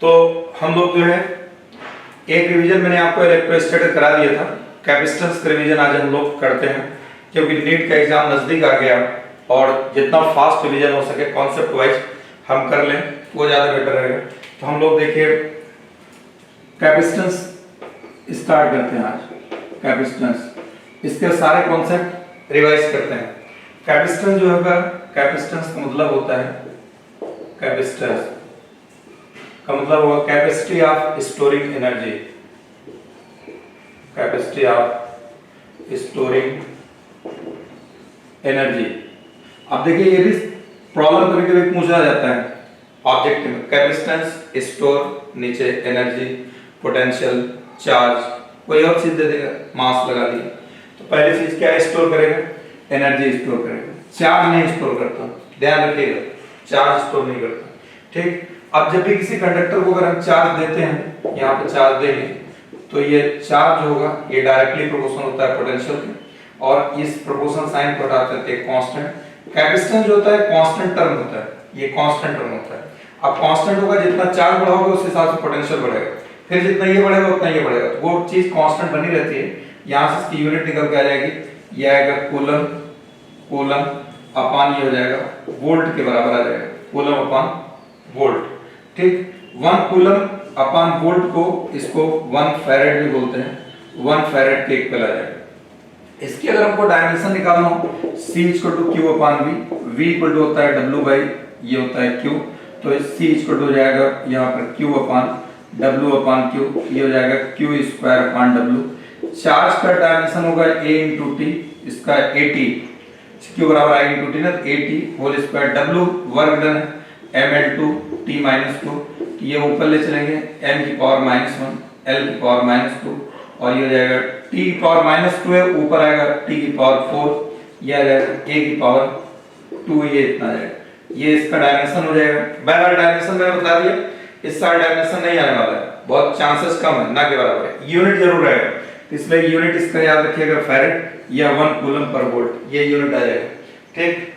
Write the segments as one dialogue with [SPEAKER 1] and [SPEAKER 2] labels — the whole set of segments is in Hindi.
[SPEAKER 1] तो हम लोग जो है एक रिवीजन मैंने आपको इलेक्ट्रोस्टैटिक करा दिया था, कैपेसिटेंस का रिवीजन आज हम लोग करते हैं क्योंकि नीट का एग्जाम नजदीक आ गया और जितना फास्ट रिवीजन हो सके कॉन्सेप्ट वाइज हम कर लें वो ज़्यादा बेटर रहेगा। तो हम लोग देखिए कैपेसिटेंस स्टार्ट करते हैं आज। कैपेसिटेंस, इसके सारे कॉन्सेप्ट रिवाइज करते हैं। कैपेसिटेंस जो होगा, कैपेसिटेंस का मतलब होता है, कैपेसिटेंस का मतलब होगा capacity of storing energy, capacity of storing energy. अब देखिए ये भी प्रॉब्लम कभी कभी पूछा जाता है ऑब्जेक्टिव में, कैपेसिटेंस स्टोर, नीचे एनर्जी, पोटेंशियल, चार्ज, कोई और चीज दे देगा, मास लगा दिया। तो पहली चीज क्या स्टोर करेगा, एनर्जी स्टोर करेगा, चार्ज नहीं स्टोर करता, ध्यान रखिएगा, चार्ज स्टोर नहीं करता। ठीक, अब जब भी किसी कंडक्टर को अगर हम चार्ज देते हैं, यहाँ पे चार्ज देंगे तो ये चार्ज होगा, ये डायरेक्टली प्रोपोर्शनल होता है पोटेंशियल के, और इस प्रोपोर्शनल साइन को हटा करके कांस्टेंट। कैपेसिटेंस जो होता है कांस्टेंट टर्म होता है, ये कांस्टेंट टर्म होता है। अब कांस्टेंट होगा, जितना चार्ज बढ़ाओगे उस हिसाब से पोटेंशियल बढ़ेगा, फिर जितना ये बढ़ेगा उतना ये बढ़ेगा, तो वो चीज कांस्टेंट बनी रहती है। यहाँ से इसकी यूनिट निकल के आ जाएगी, ये आएगा कूलम, कूलम अपॉन ये हो जाएगा वोल्ट के बराबर आ जाएगा, कूलम अपॉन वोल्ट। ठीक, 1 कूलम अपॉन वोल्ट को इसको 1 फैरेड भी बोलते हैं, 1 फैरेड के इक्वल आ जाएगा। इसकी अगर हमको डायमेंशन निकालना हो, C = Q upon V, V equal to होता है W बाई ये होता है Q, तो C इक्वल टू हो जाएगा यहाँ पर Q upon W upon Q, ये हो जाएगा Q square upon W। Charge का डायमेंशन होगा A इंटू T, इसका 80, Q बराबर I इंटू T ना, 80 होल स्क्वायर, W वर्ग डन है, ml2 t माइनस 2, ये ऊपर ले चलेंगे m की पावर -1 l की पावर -2, और ये हो जाएगा t की पावर -2 है, ऊपर आएगा t की पावर 4, ये आ जाएगा a की पावर 2, ये इतना आ जाएगा, ये इसका डायमेंशन हो जाएगा। बहरहाल डायमेंशन मैंने बता दिया, इस साल डायमेंशन नहीं आने वाला है, बहुत चांसेस कम है, ना के बराबर है, यूनिट जरूर रहेगा, इसलिए यूनिट इसका याद रखिएगा फैरेड या 1 कूलम पर वोल्ट, ये यूनिट आ जाएगा। ठीक,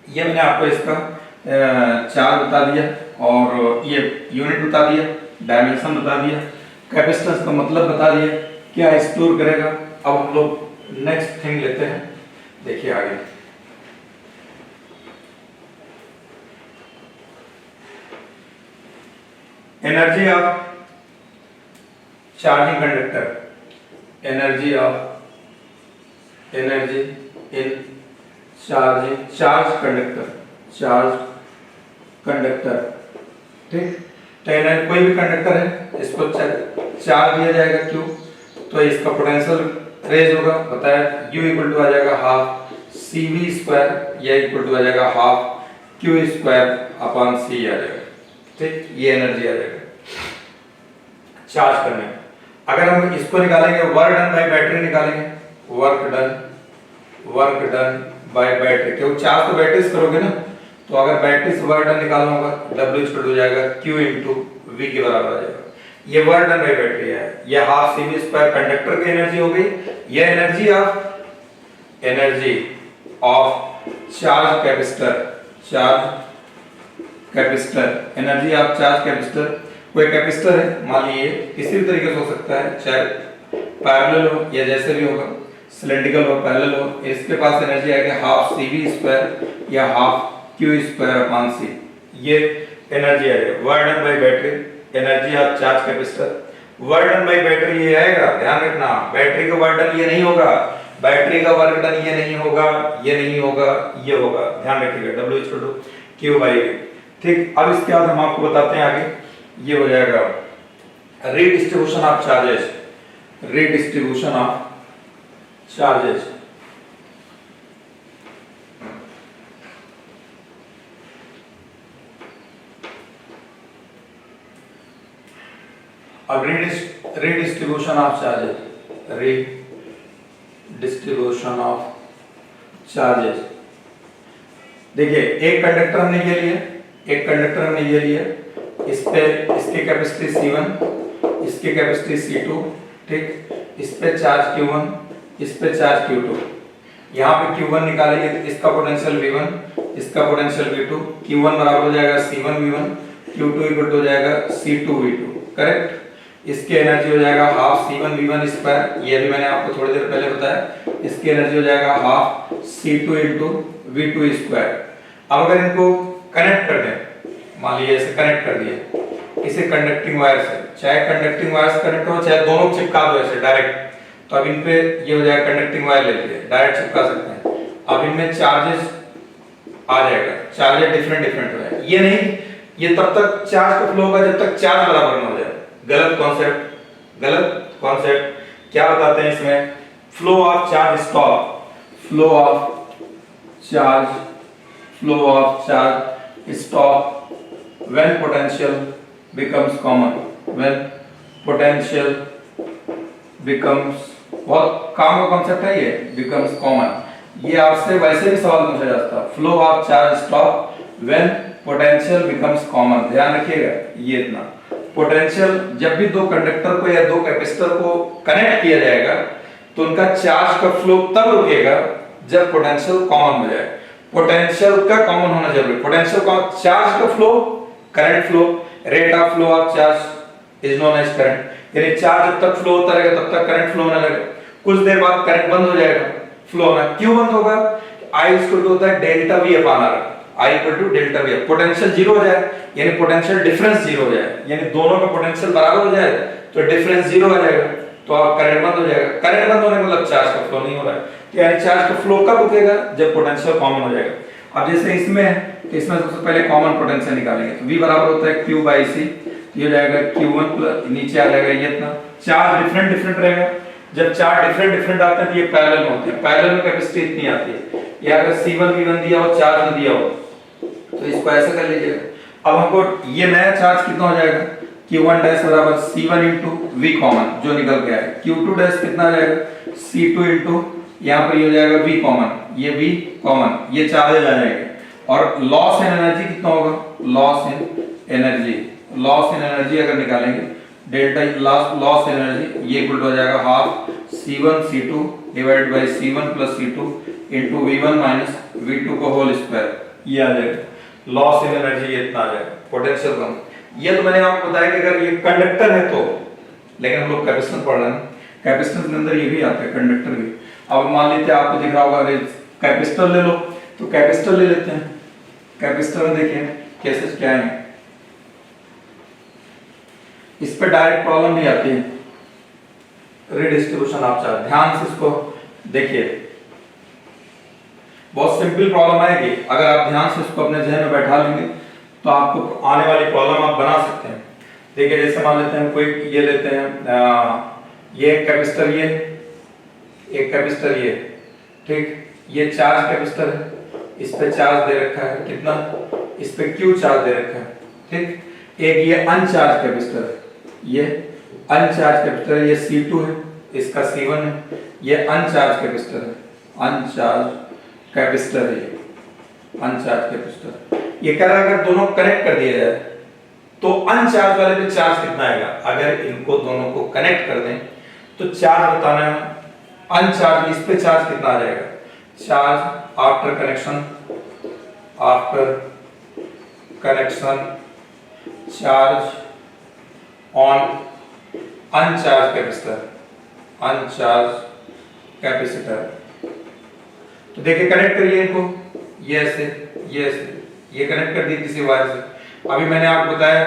[SPEAKER 1] ये मैंने आपको इसका चार्ज बता दिया और ये यूनिट बता दिया, डायमेंशन बता दिया, कैपेसिटेंस का मतलब बता दिया, क्या स्टोर करेगा। अब हम लोग नेक्स्ट थिंग लेते हैं, देखिए आगे। Energy of charging conductor, energy in charging, charge conductor, charge conductor. ठीक, तो कोई भी कंडक्टर है, इसको चार्ज दिया जाएगा Q, तो इसका पोटेंशियल रेज होगा, बताया U इक्वल टू आ जाएगा हाफ CV स्क्वायर, या इक्वल टू आ जाएगा half Q square upon C आ जाएगा। ठीक, ये एनर्जी आ जाएगा चार्ज करने में। अगर हम इसको निकालेंगे, वर्क डन बाय बैटरी निकालेंगे, वर्क डन बाय बैटरी, क्योंकि चार्ज तो बैटरी से करोगे ना, तो अगर बैटरी से वर्क डन निकालना होगा, W इक्वल टू हो जाएगा Q इंटू V के बराबर आ जाएगा। ये वर्क डन बाय बैटरी है, ये हाफ CV स्क्वायर कंडक्टर की एनर्जी हो गई, ये energy of charge capacitor, energy of charge capacitor. कोई कैपेसिटर है, मान लीजिए किसी भी तरीके से हो सकता है, चाहे पैरेलल हो या जैसे भी होगा, सिलेंड्रिकल हो, पैरेलल हो, इसके पास एनर्जी आएगी हाफ CV स्क्वायर या half Q square upon C, ये एनर्जी आएगा। Work done by battery, energy of charge capacitor, work done by battery ये आएगा, ध्यान रखना, बैटरी का वर्क डन ये नहीं होगा, बैटरी का वर्क डन ये नहीं होगा, ये नहीं होगा, ये होगा, ध्यान रखिएगा, W equal to Q by V। ठीक, अब इसके बाद हम आपको बताते हैं आगे, ये हो जाएगा redistribution of charges, redistribution of charges. अब redistribution of charges, redistribution of charges. देखिए एक कंडक्टर हमने ये लिया, एक कंडक्टर हमने ये लिया, इस पे इसकी कैपेसिटी C1, इसकी कैपेसिटी C2, ठीक, इस पे चार्ज Q1, इस पे चार्ज Q2, यहाँ पे Q1 निकालेंगे, इसका पोटेंशियल V1, इसका पोटेंशियल V2, Q1 बराबर हो जाएगा C1 V1, Q2 equal to हो जाएगा C2V2, करेक्ट। इसकी एनर्जी हो जाएगा हाफ C1V1 स्क्वायर, ये भी मैंने आपको थोड़ी देर पहले बताया। इसकी एनर्जी हो जाएगा half C2 into V2 square. अब अगर इनको कनेक्ट कर दें, मान लीजिए ऐसे कनेक्ट कर दिए इसे कंडक्टिंग वायर से, चाहे कंडक्टिंग वायर से कनेक्ट करो चाहे दोनों चिपका दो ऐसे डायरेक्ट, तो अब इन पे ये हो जाएगा कंडक्टिंग वायर ले लिए डायरेक्ट चिपका सकते हैं। अब इनमें चार्जेस आ जाएगा, चार्जेस डिफरेंट डिफरेंट हो जाएगा। ये नहीं, ये तब तक चार्ज का फ्लो होगा जब तक चार्ज बराबर ना हो जाए। गलत कॉन्सेप्ट, गलत कॉन्सेप्ट। क्या बताते हैं इसमें, flow of charge stop, flow of charge, flow of charge stop when potential becomes common, when potential becomes, बहुत काम का कॉन्सेप्ट है ये, becomes common। ये आपसे वैसे भी सवाल पूछा जाता है, flow of charge stop when potential becomes common। ध्यान रखिएगा ये इतना, पोटेंशियल जब भी दो कंडक्टर को या दो कैपेसिटर को कनेक्ट किया जाएगा तो उनका चार्ज का फ्लो तब रुकेगा जब पोटेंशियल कॉमन हो जाए। पोटेंशियल का कॉमन होना जरूरी, पोटेंशियल का चार्ज का flow, current flow, rate of flow of charge is known as current. यानी चार्ज जब तक फ्लो होता रहेगा तब तक करंट फ्लो होने लगेगा, कुछ देर बाद करंट बंद हो जाएगा फ्लो होना। क्यों बंद होगा, I इक्वल टू होता है delta V upon R, I equal to delta V। Potential zero हो जाए यानी पोटेंशियल डिफरेंस जीरो हो जाए, यानी दोनों का पोटेंशियल बराबर हो जाए तो डिफरेंस जीरो आ जाएगा, तो अब करंट बंद हो जाएगा। करंट बंद होने का मतलब चार्ज का फ्लो नहीं हो रहा है, तो यानी चार्ज का फ्लो कब रुकेगा, जब पोटेंशियल कॉमन हो जाएगा। अब जैसे इसमें है तो इसमें सबसे पहले कॉमन पोटेंशियल निकालेंगे, तो V बराबर होता है Q बाई C, तो ये हो जाएगा Q1 प्लस, नीचे आ जाएगा ये इतना। चार्ज डिफरेंट डिफरेंट रहेगा, जब चार्ज डिफरेंट डिफरेंट आते हैं तो ये पैरेलल में होते हैं, पैरेलल में कैपेसिटी इतनी आती है। ये अगर C1 V1 दिया हो, चार्ज में दिया हो तो इसको ऐसा कर लीजिएगा। अब हमको ये नया चार्ज कितना हो जाएगा, Q1 डैश बराबर C1 इंटू V कॉमन जो निकल गया है, Q2 डैश कितना आ जाएगा C2 इंटू, यहाँ पर ये हो जाएगा V कॉमन, ये V कॉमन, ये चार्जेज आ जाएंगे। और लॉस इन एनर्जी कितना होगा, loss in energy, loss in energy अगर निकालेंगे डेल्टा लॉस एनर्जी ये इक्वल हो जाएगा half C1 C2 divided by C1 plus C2 into V1 minus V2 को होल स्क्वायर, ये आ जाएगा लॉस इन एनर्जी, ये इतना आ जाएगा पोटेंशियल कम। ये तो मैंने आपको बताया कि अगर ये कंडक्टर है तो, लेकिन हम लोग कैपेसिटर पढ़ रहे हैं, कैपेसिटर के अंदर ये भी आता है कंडक्टर भी। अब मान लीजिए आपको दिख रहा होगा कैपेसिटर ले लो, तो कैपेसिटर ले लेते हैं। कैपेसिटर में देखिए केसेस क्या है, इस पे डायरेक्ट प्रॉब्लम नहीं आती है, रिडिस्ट्रीब्यूशन आप चाहे ध्यान से इसको देखिए, बहुत सिंपल प्रॉब्लम आएगी। अगर आप ध्यान से इसको अपने जहन में बैठा लेंगे तो आपको आने वाली प्रॉब्लम आप बना सकते हैं। देखिए जैसे मान लेते हैं कोई ये लेते हैं, ये कैपेसिटर, ये एक कैपेसिटर, ये ठीक, ये चार्ज कैपेसिटर है, इस पे चार्ज दे रखा है कितना, इस पे Q चार्ज दे रखा है ठीक। एक ये अनचार्ज कैपेसिटर है, ये अनचार्ज कैपेसिटर है, ये C2 है, इसका C1 है, ये अनचार्ज कैपेसिटर है, अनचार्ज कैपेसिटर है, ये अनचार्ज कैपेसिटर। ये कह रहा है अगर दोनों कनेक्ट कर दिया जाए तो अनचार्ज वाले पे चार्ज कितना आएगा, अगर इनको दोनों को कनेक्ट कर दें तो चार्ज बताना है। अनचार्ज इस पे चार्ज कितना आ जाएगा, charge after connection, after connection charge on अनचार्ज capacitor, अनचार्ज capacitor. तो देखिए कनेक्ट करिए इनको, ये ऐसे, ये ऐसे, ये कनेक्ट कर दिए किसी वायर से। अभी मैंने आपको बताया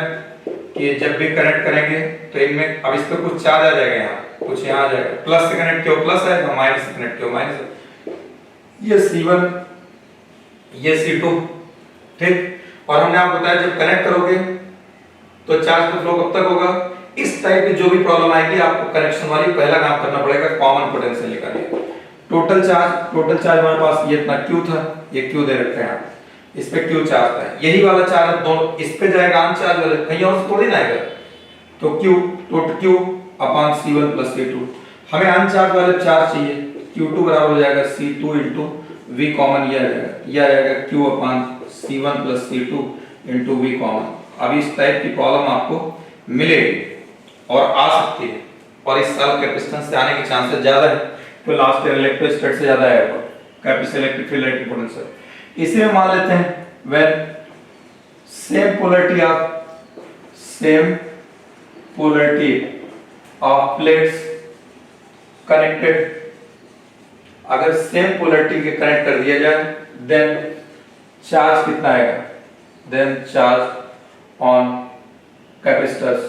[SPEAKER 1] कि जब भी कनेक्ट करेंगे तो इनमें अब इस पे कुछ चार्ज आ जाएगा, यहाँ कुछ यहाँ आ जाएगा, प्लस से कनेक्ट किया प्लस आएगा, माइनस से कनेक्ट किया माइनस। ये C1 ये C2 ठीक। और हमने आपको बताया जब कनेक्ट करोगे तो चार्ज का फ्लो कब तक होगा, इस टाइप की जो भी प्रॉब्लम आएगी आपको कनेक्शन वाली पहला काम करना पड़ेगा, कॉमन पोटेंशियल निकालिए। टोटल चार्ज हमारे पास ये इतना Q था, ये Q दे रखा है, इस पे Q चार्ज था, यही वाला चार्ज दोनों इस पे जाएगा अनचार्ज वाले, कहीं और से थोड़ी ना आएगा, तो Q total Q upon C1 plus C2। हमें अनचार्ज वाले चार्ज चाहिए, Q2 बराबर हो जाएगा C2 इंटू V कॉमन, ये आ जाएगा Q upon C1 plus C2 into V common. अब इस टाइप की प्रॉब्लम आपको मिलेगी और आ सकती है, और इस साल कैपेसिटेंस से आने के चांसेस ज्यादा है, तो लास्ट ईयर इलेक्ट्रोस्टैटिक से ज्यादा आएगा capacitance, electric field, electric potential. इसी में मान लेते हैं when same polarity of same polarity of plates connected, अगर सेम पोलरिटी के कनेक्ट कर दिया जाए देन चार्ज कितना आएगा, देन चार्ज ऑन कैपेसिटर्स।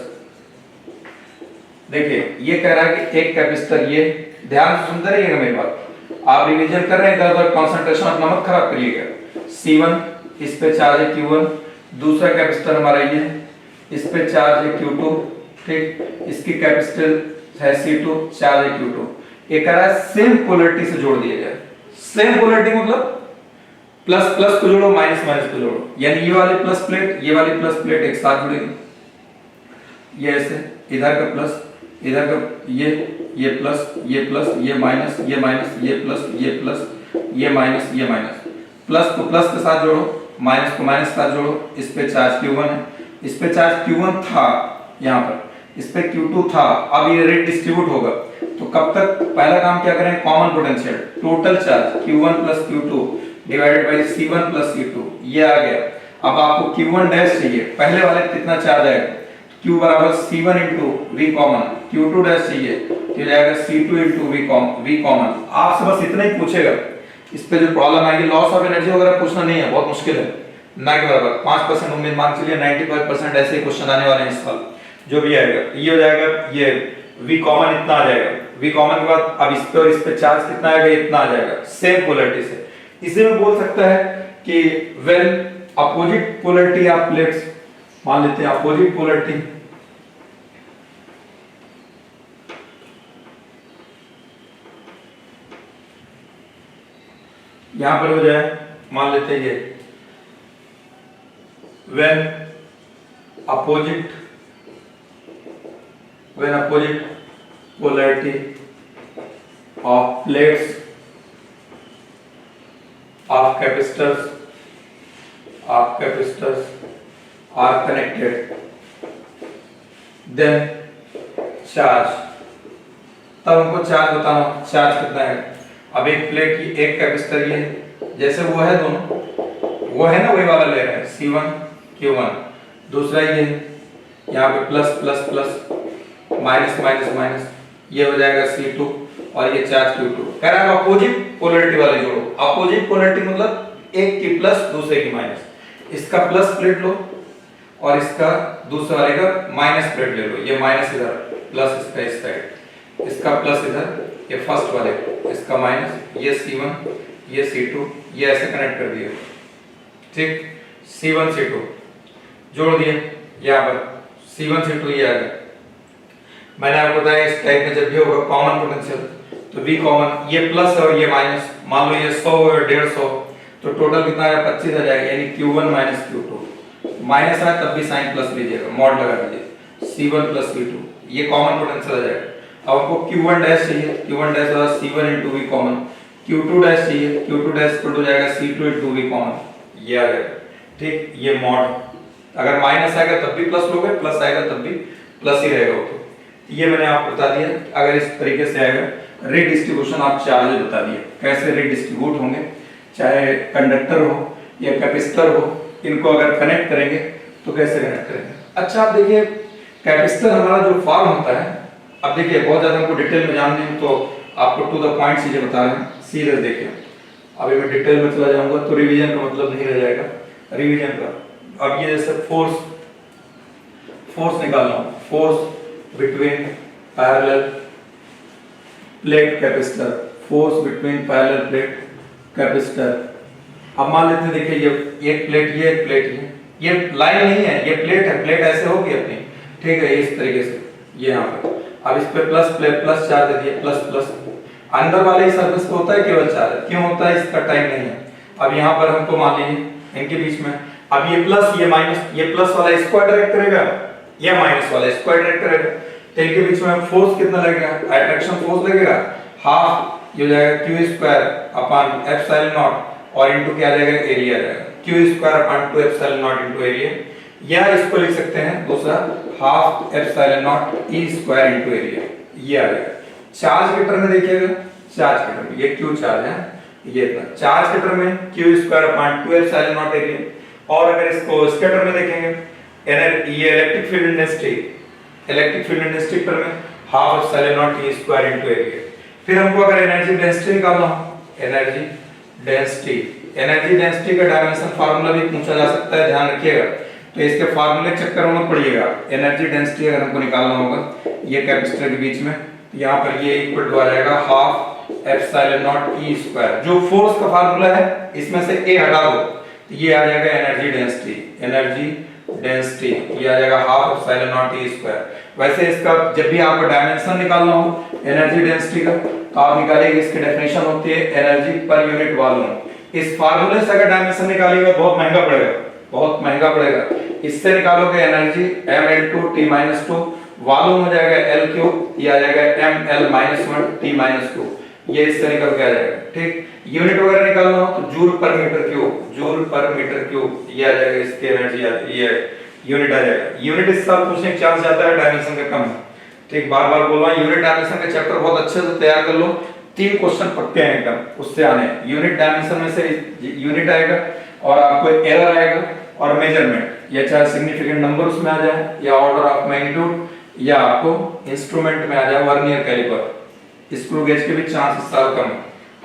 [SPEAKER 1] देखिए ये कह रहा है कि एक कैपेसिटर, ये ध्यान से सुनते रहिएगा मेरी बात, आप रिवीजन कर रहे हैं इधर उधर कंसंट्रेशन अपना मत खराब करिएगा। C1 इस पे चार्ज है Q1, दूसरा कैपेसिटर हमारा ये, इस पे चार्ज है Q2, ठीक, इसकी कैपेसिटर है C2, चार्ज है Q2। ये कह रहा है सेम पोलरिटी से जोड़ दिया जाए। सेम पोलरिटी मतलब प्लस प्लस को जोड़ो, माइनस माइनस को जोड़ो, यानी ये वाली प्लस प्लेट ये वाली प्लस प्लेट एक साथ जुड़ेगी। ये ऐसे इधर का प्लस इधर का ये प्लस ये माइनस ये माइनस ये प्लस ये माइनस ये माइनस, प्लस को प्लस के साथ जोड़ो, माइनस को माइनस के साथ जोड़ो। इस पे चार्ज Q1 है, इस पे चार्ज Q1 था, यहाँ पर इस पे Q2 था, अब ये रेट डिस्ट्रीब्यूट होगा। तो कब तक पहला काम क्या करें, common potential, total charge Q1 plus Q2 divided by C1 plus C2, ये आ गया। अब आपको Q1 डैश चाहिए, पहले वाले कितना चार्ज आएगा, Q बराबर C1 into V common, Q2 dash चाहिए तो जाएगा C2 इंटू V कॉमन। आपसे बस इतना ही पूछेगा, इस पे जो प्रॉब्लम आएगी लॉस ऑफ एनर्जी वगैरह पूछना नहीं है, बहुत मुश्किल है, ना के बराबर 5% उम्मीद मान चलिए, 95% ऐसे ही क्वेश्चन आने वाले हैं इस साल। जो भी आएगा ये हो जाएगा, ये V कॉमन इतना आ जाएगा, V कॉमन के बाद अब इस पे और इस पे चार्ज कितना आएगा, इतना आ जाएगा सेम पोलरिटी से। इसे में बोल सकता है कि when opposite polarity of plates, मान लेते हैं अपोजिट पोलरिटी, यहां पर हो जाए, मान लेते हैं ये when opposite polarity of plates of capacitors are connected, then charge, तब हमको चार्ज बताना, चार्ज कितना है। अब एक प्लेट की एक कैपेसिटर ये जैसे वो है, दोनों वो है ना, वही वाला ले रहे हैं C1 Q1, दूसरा ये यहाँ पे plus plus plus minus minus minus, ये हो जाएगा C2 और ये चार्ज Q2। कह रहा है अपोजिट पोलरिटी वाले जोड़ो, अपोजिट पोलरिटी मतलब एक की प्लस दूसरे की माइनस, इसका प्लस प्लेट लो और इसका दूसरे वाले का माइनस प्लेट ले लो, ये माइनस इधर प्लस इसका इस साइड, इसका प्लस इधर, ये फर्स्ट वाले इसका माइनस, ये C1 ये C2, ये ऐसे कनेक्ट कर दिए, ठीक, C1 C2 जोड़ दिए, यहाँ पर C1 C2 ये आ गया। मैंने आपको बताया इस टाइप में जब भी होगा कॉमन पोटेंशियल तो V कॉमन, ये प्लस और ये माइनस, मान लो ये 100 और 150, तो टोटल कितना आया 25 आ जाएगा, यानी Q1 माइनस Q2, माइनस आया तब भी साइन प्लस लीजिएगा, मॉड लगा दीजिए, C1 प्लस C2, ये कॉमन पोटेंशियल आ जाएगा। अब आपको Q1 डैश चाहिए, Q1 डैश होगा C1 into V common, Q2 dash चाहिए, Q2 डैश इक्वल हो जाएगा C2 इंटू V कॉमन, ये आ जाएगा, ठीक, ये मॉड, अगर माइनस आएगा तब भी प्लस लोगे, प्लस आएगा तब भी प्लस ही रहेगा। ओके, ये मैंने आपको बता दिया, अगर इस तरीके से आएगा रीडिस्ट्रीब्यूशन आप चार्ज बता दिए, कैसे रीडिस्ट्रीब्यूट होंगे, चाहे कंडक्टर हो या कैपेसिटर हो, इनको अगर कनेक्ट करेंगे तो कैसे कनेक्ट करेंगे। अच्छा आप देखिए कैपेसिटर हमारा जो फॉर्म होता है, अब देखिए बहुत ज़्यादा हमको डिटेल में जानना है तो आपको टू द पॉइंट चीज़ें बता रहे हैं, सीरियस देखिए। अभी मैं डिटेल में चला जाऊंगा तो रिवीजन का मतलब नहीं रह जाएगा, रिवीजन का। अब ये जैसे फोर्स निकालना, force between parallel plate capacitor, force between parallel plate capacitor. अब मान लेते हैं देखिए ये एक प्लेट, ये एक प्लेट, ये लाइन नहीं है, ये प्लेट है, प्लेट ऐसे होगी अपनी, ठीक है, इस तरीके से ये यहाँ पे। अब इस पे प्लस चार्ज दे दिए, प्लस प्लस, अंदर वाले सरफेस पे होता है केवल चार्ज, क्यों होता है इसका टाइम नहीं है। अब यहाँ पर हमको मान लीजिए इनके बीच में, अब ये प्लस ये माइनस, ये प्लस वाला इसको अट्रैक्ट करेगा, ये माइनस वाला इसको अट्रैक्ट करेगा, तो इनके बीच में फोर्स कितना लगेगा, अट्रैक्शन फोर्स लगेगा हाफ, ये हो जाएगा q square upon epsilon not और इनटू क्या आ जाएगा, एरिया आ जाएगा, q square upon 2 epsilon not into area, या इसको लिख सकते हैं दूसरा half epsilon not e square into area, ये आ जाएगा। चार्ज के टर्म में देखिएगा, चार्ज के टर्म में ये q चार्ज है, ये इतना चार्ज के टर्म में q square upon 2 epsilon not area, और अगर इसको इसके टर्म में देखेंगे ये इलेक्ट्रिक फील्ड इंटेंसिटी पर में half epsilon not E square into area. फिर हमको अगर एनर्जी डेंसिटी निकालना हो, एनर्जी डेंसिटी का डायमेंशन फार्मूला भी पूछा जा सकता है, ध्यान रखिएगा। तो इसके फार्मूले के चक्कर में मत पड़िएगा। एनर्जी डेंसिटी अगर हमको निकालना होगा ये कैपेसिटर के बीच में, यहाँ पर ये इक्वल टू आ जाएगा half epsilon not E square. जो फोर्स का फार्मूला है इसमें से ए हटा दो तो ये आ जाएगा एनर्जी डेंसिटी ये आ जाएगा half epsilon not E square. वैसे इसका जब भी आपको डायमेंशन निकालना हो एनर्जी डेंसिटी का तो आप निकालिएगा, इसकी डेफिनेशन होती है एनर्जी पर यूनिट वॉल्यूम। इस फार्मूले से अगर डायमेंशन निकालिएगा बहुत महंगा पड़ेगा। इससे निकालोगे एनर्जी mL2T-2, वॉल्यूम हो जाएगा L3, ये आ जाएगा mL-1T-2, ये इससे निकल के आ जाएगा। ठीक, यूनिट वगैरह निकालना हो तो जूल पर मीटर क्यूब, ये आ जाएगा इसकी एनर्जी, ये यूनिट आ जाएगा। यूनिट इस साल पूछने का चांस ज्यादा है, डायमेंशन का कम है। ठीक, बार-बार बोल रहा हूं, यूनिट डायमेंशन का चैप्टर बहुत अच्छे से तैयार कर लो, 3 क्वेश्चन पक्के हैं एकदम उससे आने। यूनिट डायमेंशन में से यूनिट आएगा और आपको एरर आएगा और मेजरमेंट, या चाहे सिग्निफिकेंट नंबर उसमें आ जाए या ऑर्डर ऑफ मैग्नीट्यूड, या आपको इंस्ट्रूमेंट में आ जाए वर्नियर कैलिपर। स्क्रू गेज के भी चांस इस साल कम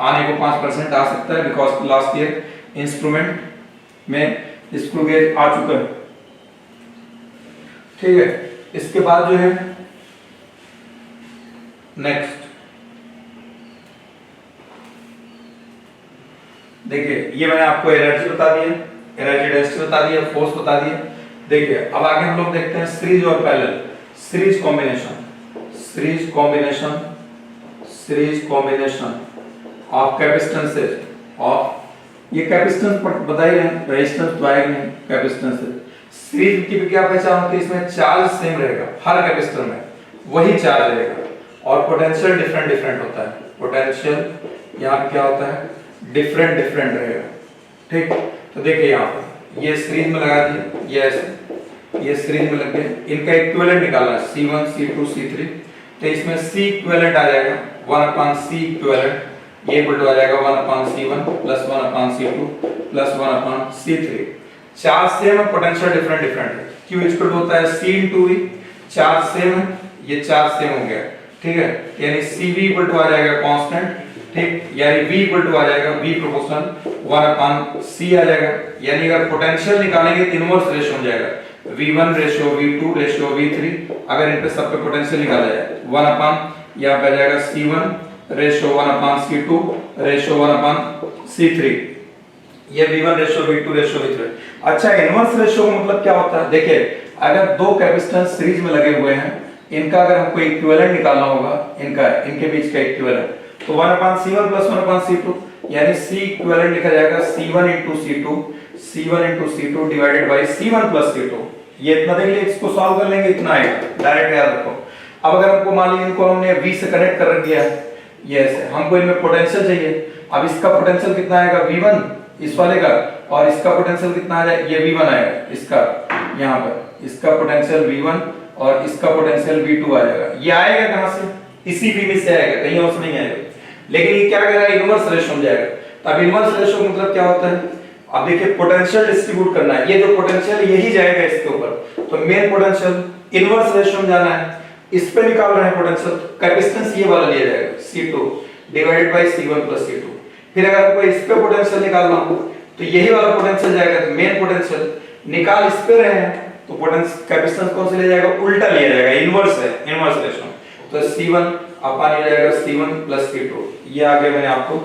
[SPEAKER 1] आने को 5% आ सकता है, बिकॉज लास्ट ईयर इंस्ट्रूमेंट में स्क्रू गेज आ चुका है। ठीक है, इसके बाद जो है नेक्स्ट देखिए, ये मैंने आपको एनर्जी बता दी है, एनर्जी डेंसिटी बता दी है, फोर्स बता दी है। देखिए अब आगे हम लोग देखते हैं सीरीज और parallel, series combination of capacitances of, ये कैपेसिटेंस बता ही रहे, रेजिस्टेंस तो आएगा नहीं, कैपेसिटेंस सीरीज की क्या पहचान होती है, इसमें चार्ज सेम रहेगा, हर कैपेसिटर में वही चार्ज रहेगा और पोटेंशियल डिफरेंट होता है। पोटेंशियल यहाँ क्या होता है, डिफरेंट रहेगा। ठीक, तो देखिए यहाँ पर ये सीरीज में लगा दिए, ये ऐसे ये सीरीज में लग गए, इनका इक्विवेलेंट निकालना है C1 C2 C3। तो इसमें C इक्विवेलेंट आ जाएगा 1/C इक्विवेलेंट, ये इक्वल टू आ जाएगा 1/C1 plus 1/C2 plus 1/C3। Charge same है, पोटेंशियल डिफरेंट है। Q इक्वल होता है C * V, चार्ज सेम है, ये चार्ज सेम हो गया। ठीक है, यानी CV इक्वल टू आ जाएगा कांस्टेंट। ठीक, यानी V इक्वल टू आ जाएगा V प्रोपोर्शनल 1/C आ जाएगा। यानी अगर पोटेंशियल निकालेंगे तो इनवर्स रेशियो हो जाएगा, V1 ratio V2 ratio V3। अगर इन पे सब पे पोटेंशियल निकाला जाए 1/, यहाँ पे आ जाएगा C1 ratio 1/C2 ratio 1/C3, ये V1 ratio V2 ratio V3। अच्छा, इनवर्स रेशियो का मतलब क्या होता है, देखिए अगर दो कैपेसिटेंस सीरीज में लगे हुए हैं, इनका अगर हमको इक्विवेलेंट निकालना होगा, इनके बीच का इक्विवेलेंट, तो 1/C1 प्लस 1/C2, यानी C इक्विवेलेंट लिखा जाएगा C1 * C2 divided by C1 plus C2। ये इतना देख लीजिए, इसको सॉल्व कर लेंगे, इतना आएगा, डायरेक्ट याद रखो। अब अगर हमको मान लीजिए इनको हमने V से कनेक्ट कर रख दिया है, ये ऐसे हमको इनमें पोटेंशियल चाहिए। अब इसका पोटेंशियल कितना आएगा V1 इस वाले का, और इसका पोटेंशियल कितना आ जाएगा, ये V1 आएगा इसका, यहाँ पर इसका पोटेंशियल V1 और इसका पोटेंशियल V2 आ जाएगा। ये आएगा कहां से, इसी V में से आएगा, कहीं और से नहीं आएगा। लेकिन ये क्या कह रहा है, इनवर्स रेशियो में जाएगा। तो अब इनवर्स रेशियो मतलब क्या होता है, अब देखिए पोटेंशियल डिस्ट्रीब्यूट करना है, ये जो पोटेंशियल यही जाएगा इसके ऊपर, तो मेन पोटेंशियल इनवर्स रेशियो में जाना है, इस पे निकाल रहे हैं पोटेंशियल, कैपेसिटेंस ये वाला लिया जाएगा C2 divided by C1 plus C2। फिर अगर आपको इस पे पोटेंशियल निकालना हो तो यही वाला पोटेंशियल जाएगा, तो मेन पोटेंशियल निकाल इस पे रहे हैं, तो पोटेंशियल कैपेसिटेंस कौन से ले जाएगा, उल्टा लिया जाएगा, इनवर्स है, इनवर्स रेशियो। तो C1 अपॉन ये जाएगा C1 प्लस C2। ये आगे मैंने आपको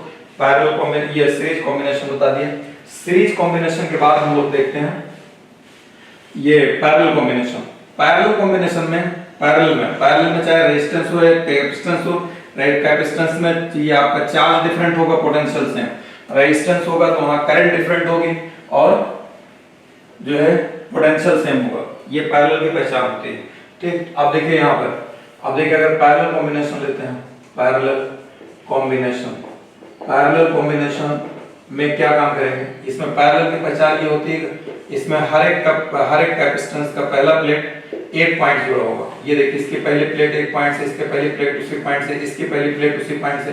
[SPEAKER 1] पैरेलल कॉम्बिनेशन, ये सीरीज कॉम्बिनेशन बता दिया। सीरीज कॉम्बिनेशन के बाद हम लोग देखते हैं ये पैरेलल कॉम्बिनेशन। पैरेलल में चाहे रेजिस्टेंस हो या कैपेसिटेंस हो, कैपेसिटेंस में ये आपका चार्ज डिफरेंट होगा पोटेंशियल से, रेजिस्टेंस होगा तो वहां करंट डिफरेंट होगी, और जो है पोटेंशियल सेम होगा। ये पैरेलल की पहचान होती है। ठीक, अब देखिए यहाँ पर, अब देखिए अगर पैरेलल कॉम्बिनेशन लेते हैं, पैरेलल कॉम्बिनेशन में क्या काम करेंगे, इसमें पैरेलल की पहचान ये होती है, इसमें हर एक कैपेसिटेंस का पहला प्लेट एक पॉइंट जुड़ा होगा। ये देखिए, इसकी पहली प्लेट एक पॉइंट से, इसके पहली प्लेट उसी पॉइंट से, इसकी पहली प्लेट उसी पॉइंट से,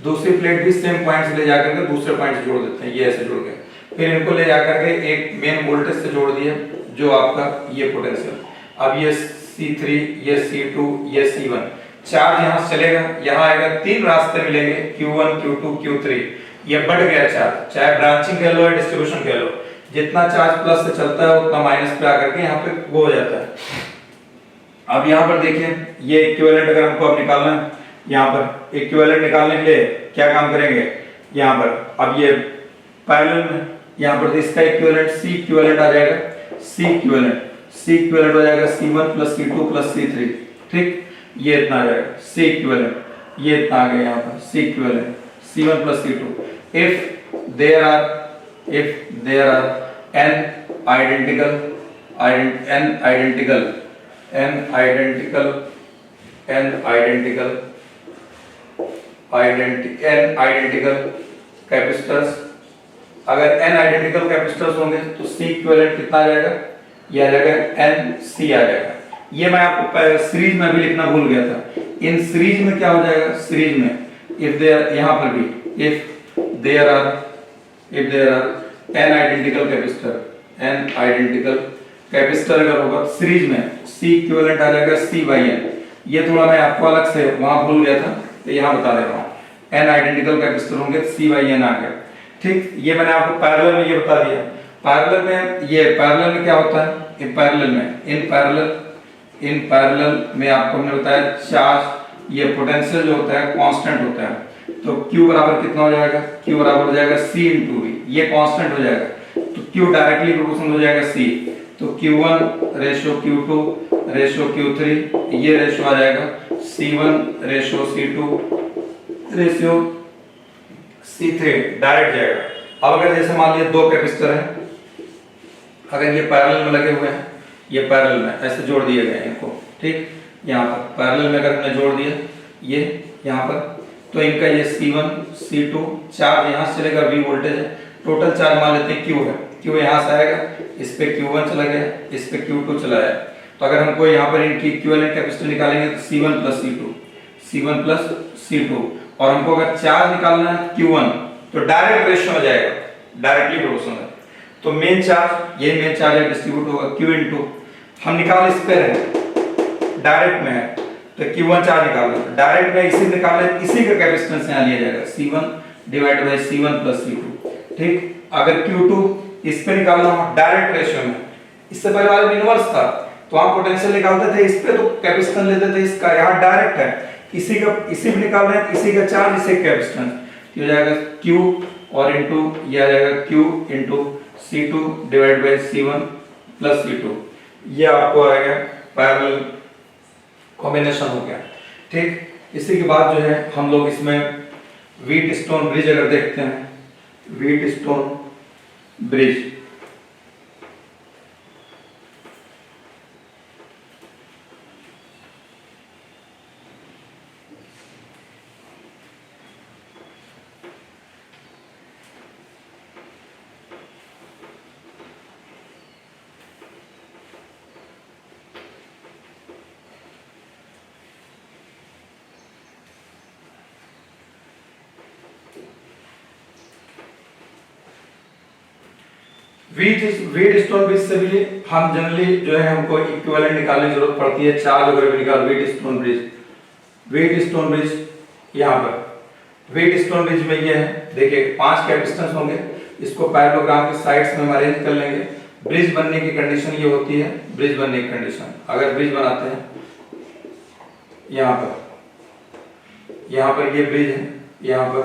[SPEAKER 1] दूसरी प्लेट भी सेम पॉइंट से ले जाकर के दूसरे पॉइंट से जोड़ देते हैं, ये ऐसे जुड़ गए। फिर इनको ले जाकर के एक मेन वोल्टेज से जोड़ दिए, जो आपका ये पोटेंशियल, अब ये C3, ये C2, ये C1, चार्ज यहाँ से चलेगा, यहाँ आएगा, 3 रास्ते मिलेंगे Q1, Q2, Q3, ये बढ़ गया चार्ज, चाहे ब्रांचिंग कह लो या डिस्ट्रीब्यूशन कह लो, जितना चार्ज प्लस से चलता है उतना माइनस पे आकर के यहाँ पे वो हो जाता है। अब यहाँ पर देखिए ये इक्विवेलेंट अगर हमको अब निकालना है, यहाँ पर इक्विवेलेंट निकालने के लिए क्या काम करेंगे, यहाँ पर अब ये पैरेलल में, यहाँ पर इसका इक्विवेलेंट C इक्विवेलेंट आ जाएगा, C इक्विवेलेंट हो जाएगा C1 plus C2 plus C3, ठीक, ये इतना आ जाएगा C इक्विवेलेंट, ये इतना आ गया यहाँ पर C equivalent C1 plus C2। if there are n identical capacitors, अगर n आइडेंटिकल कैपेसिटर्स होंगे तो C इक्विवेलेंट कितना आ जाएगा, ये आ जाएगा NC आ जाएगा। ये मैं आपको सीरीज में भी लिखना भूल गया था, इन सीरीज में क्या हो जाएगा, सीरीज में if there, यहाँ पर भी if there are n identical capacitor अगर होगा सीरीज में C इक्विवेलेंट आ जाएगा C/n। ये थोड़ा मैं आपको अलग से वहां भूल गया था तो यहाँ बता दे रहा हूँ, n आइडेंटिकल कैपेसिटर होंगे C/n आ गया, ठीक। ये मैंने आपको पैरेलल में ये बता दिया। पैरेलल में ये पैरेलल में क्या होता है, इन पैरेलल में आपको हमने बताया चार्ज, ये पोटेंशियल जो होता है कांस्टेंट होता है, तो Q बराबर कितना हो जाएगा, Q बराबर हो जाएगा C इंटू V, ये कांस्टेंट हो जाएगा, तो Q डायरेक्टली प्रोपोर्शनल हो जाएगा C, तो Q1 ratio Q2 ratio Q3, ये रेशो आ जाएगा C1 ratio C2 ratio C3, direct जाएगा। अब अगर जैसे मान लिया 2 कैपेसिटर हैं, अगर ये पैरेलल में लगे हुए हैं, ये पैरेलल में ऐसे जोड़ दिए गए इनको, ठीक, यहाँ पर पैरेलल में अगर हमने जोड़ दिया ये यहाँ पर, तो इनका ये C1 C2 चार्ज यहाँ से चलेगा, V वोल्टेज है, टोटल चार्ज मान लेते हैं Q है, Q यहाँ से आएगा, इस पे Q1 चला गया, इस पे Q2 चला है, तो अगर हमको यहाँ पर इनकी इक्विवेलेंट कैपेसिटर निकालेंगे तो C1 प्लस C2, और हमको अगर चार्ज निकालना है Q1 तो डायरेक्ट रेशियो में जाएगा, डायरेक्टली प्रोपोर्शनल है, तो मेन चार्ज, ये मेन चार्ज है, डिस्ट्रीब्यूट होगा Q इंटू, हम निकाल इस पे है, डायरेक्ट में है तो Q1 चार्ज निकालना, डायरेक्ट में इसी निकालना, इसी का कैपेसिटेंस यहाँ लिया जाएगा C1 divide by C1 plus C2, ठीक। अगर Q2 इस पे निकालना हो डायरेक्ट रेशियो में, इससे पहले वाले में इनवर्स था, तो आप पोटेंशियल निकालते थे इस पे तो कैपेसिटेंस लेते थे इसका, यहाँ डायरेक्ट है, इसी पे निकाल रहे हैं, इसी का चार्ज इसी का कैपेसिटेंस, ये हो जाएगा Q और इनटू ये आ जाएगा Q into C2 divide by C1 plus C2, ये आपको आएगा पैरेलल कॉम्बिनेशन हो गया, ठीक। इसी के बाद जो है हम लोग इसमें व्हीटस्टोन ब्रिज अगर देखते हैं, व्हीटस्टोन ब्रिज, व्हीटस्टोन ब्रिज से भी हम जनरली जो है हमको इक्विवेलेंट निकालने की जरूरत पड़ती है, चार्ज वगैरह भी निकाल, व्हीटस्टोन ब्रिज यहाँ पर व्हीटस्टोन ब्रिज में ये है, देखिए 5 कैपेसिटेंस होंगे, इसको पैरेललोग्राम के साइड्स में हम अरेंज कर लेंगे। ब्रिज बनने की कंडीशन ये होती है, ब्रिज बनने की कंडीशन, अगर ब्रिज बनाते हैं यहाँ पर ये ब्रिज है, यहाँ पर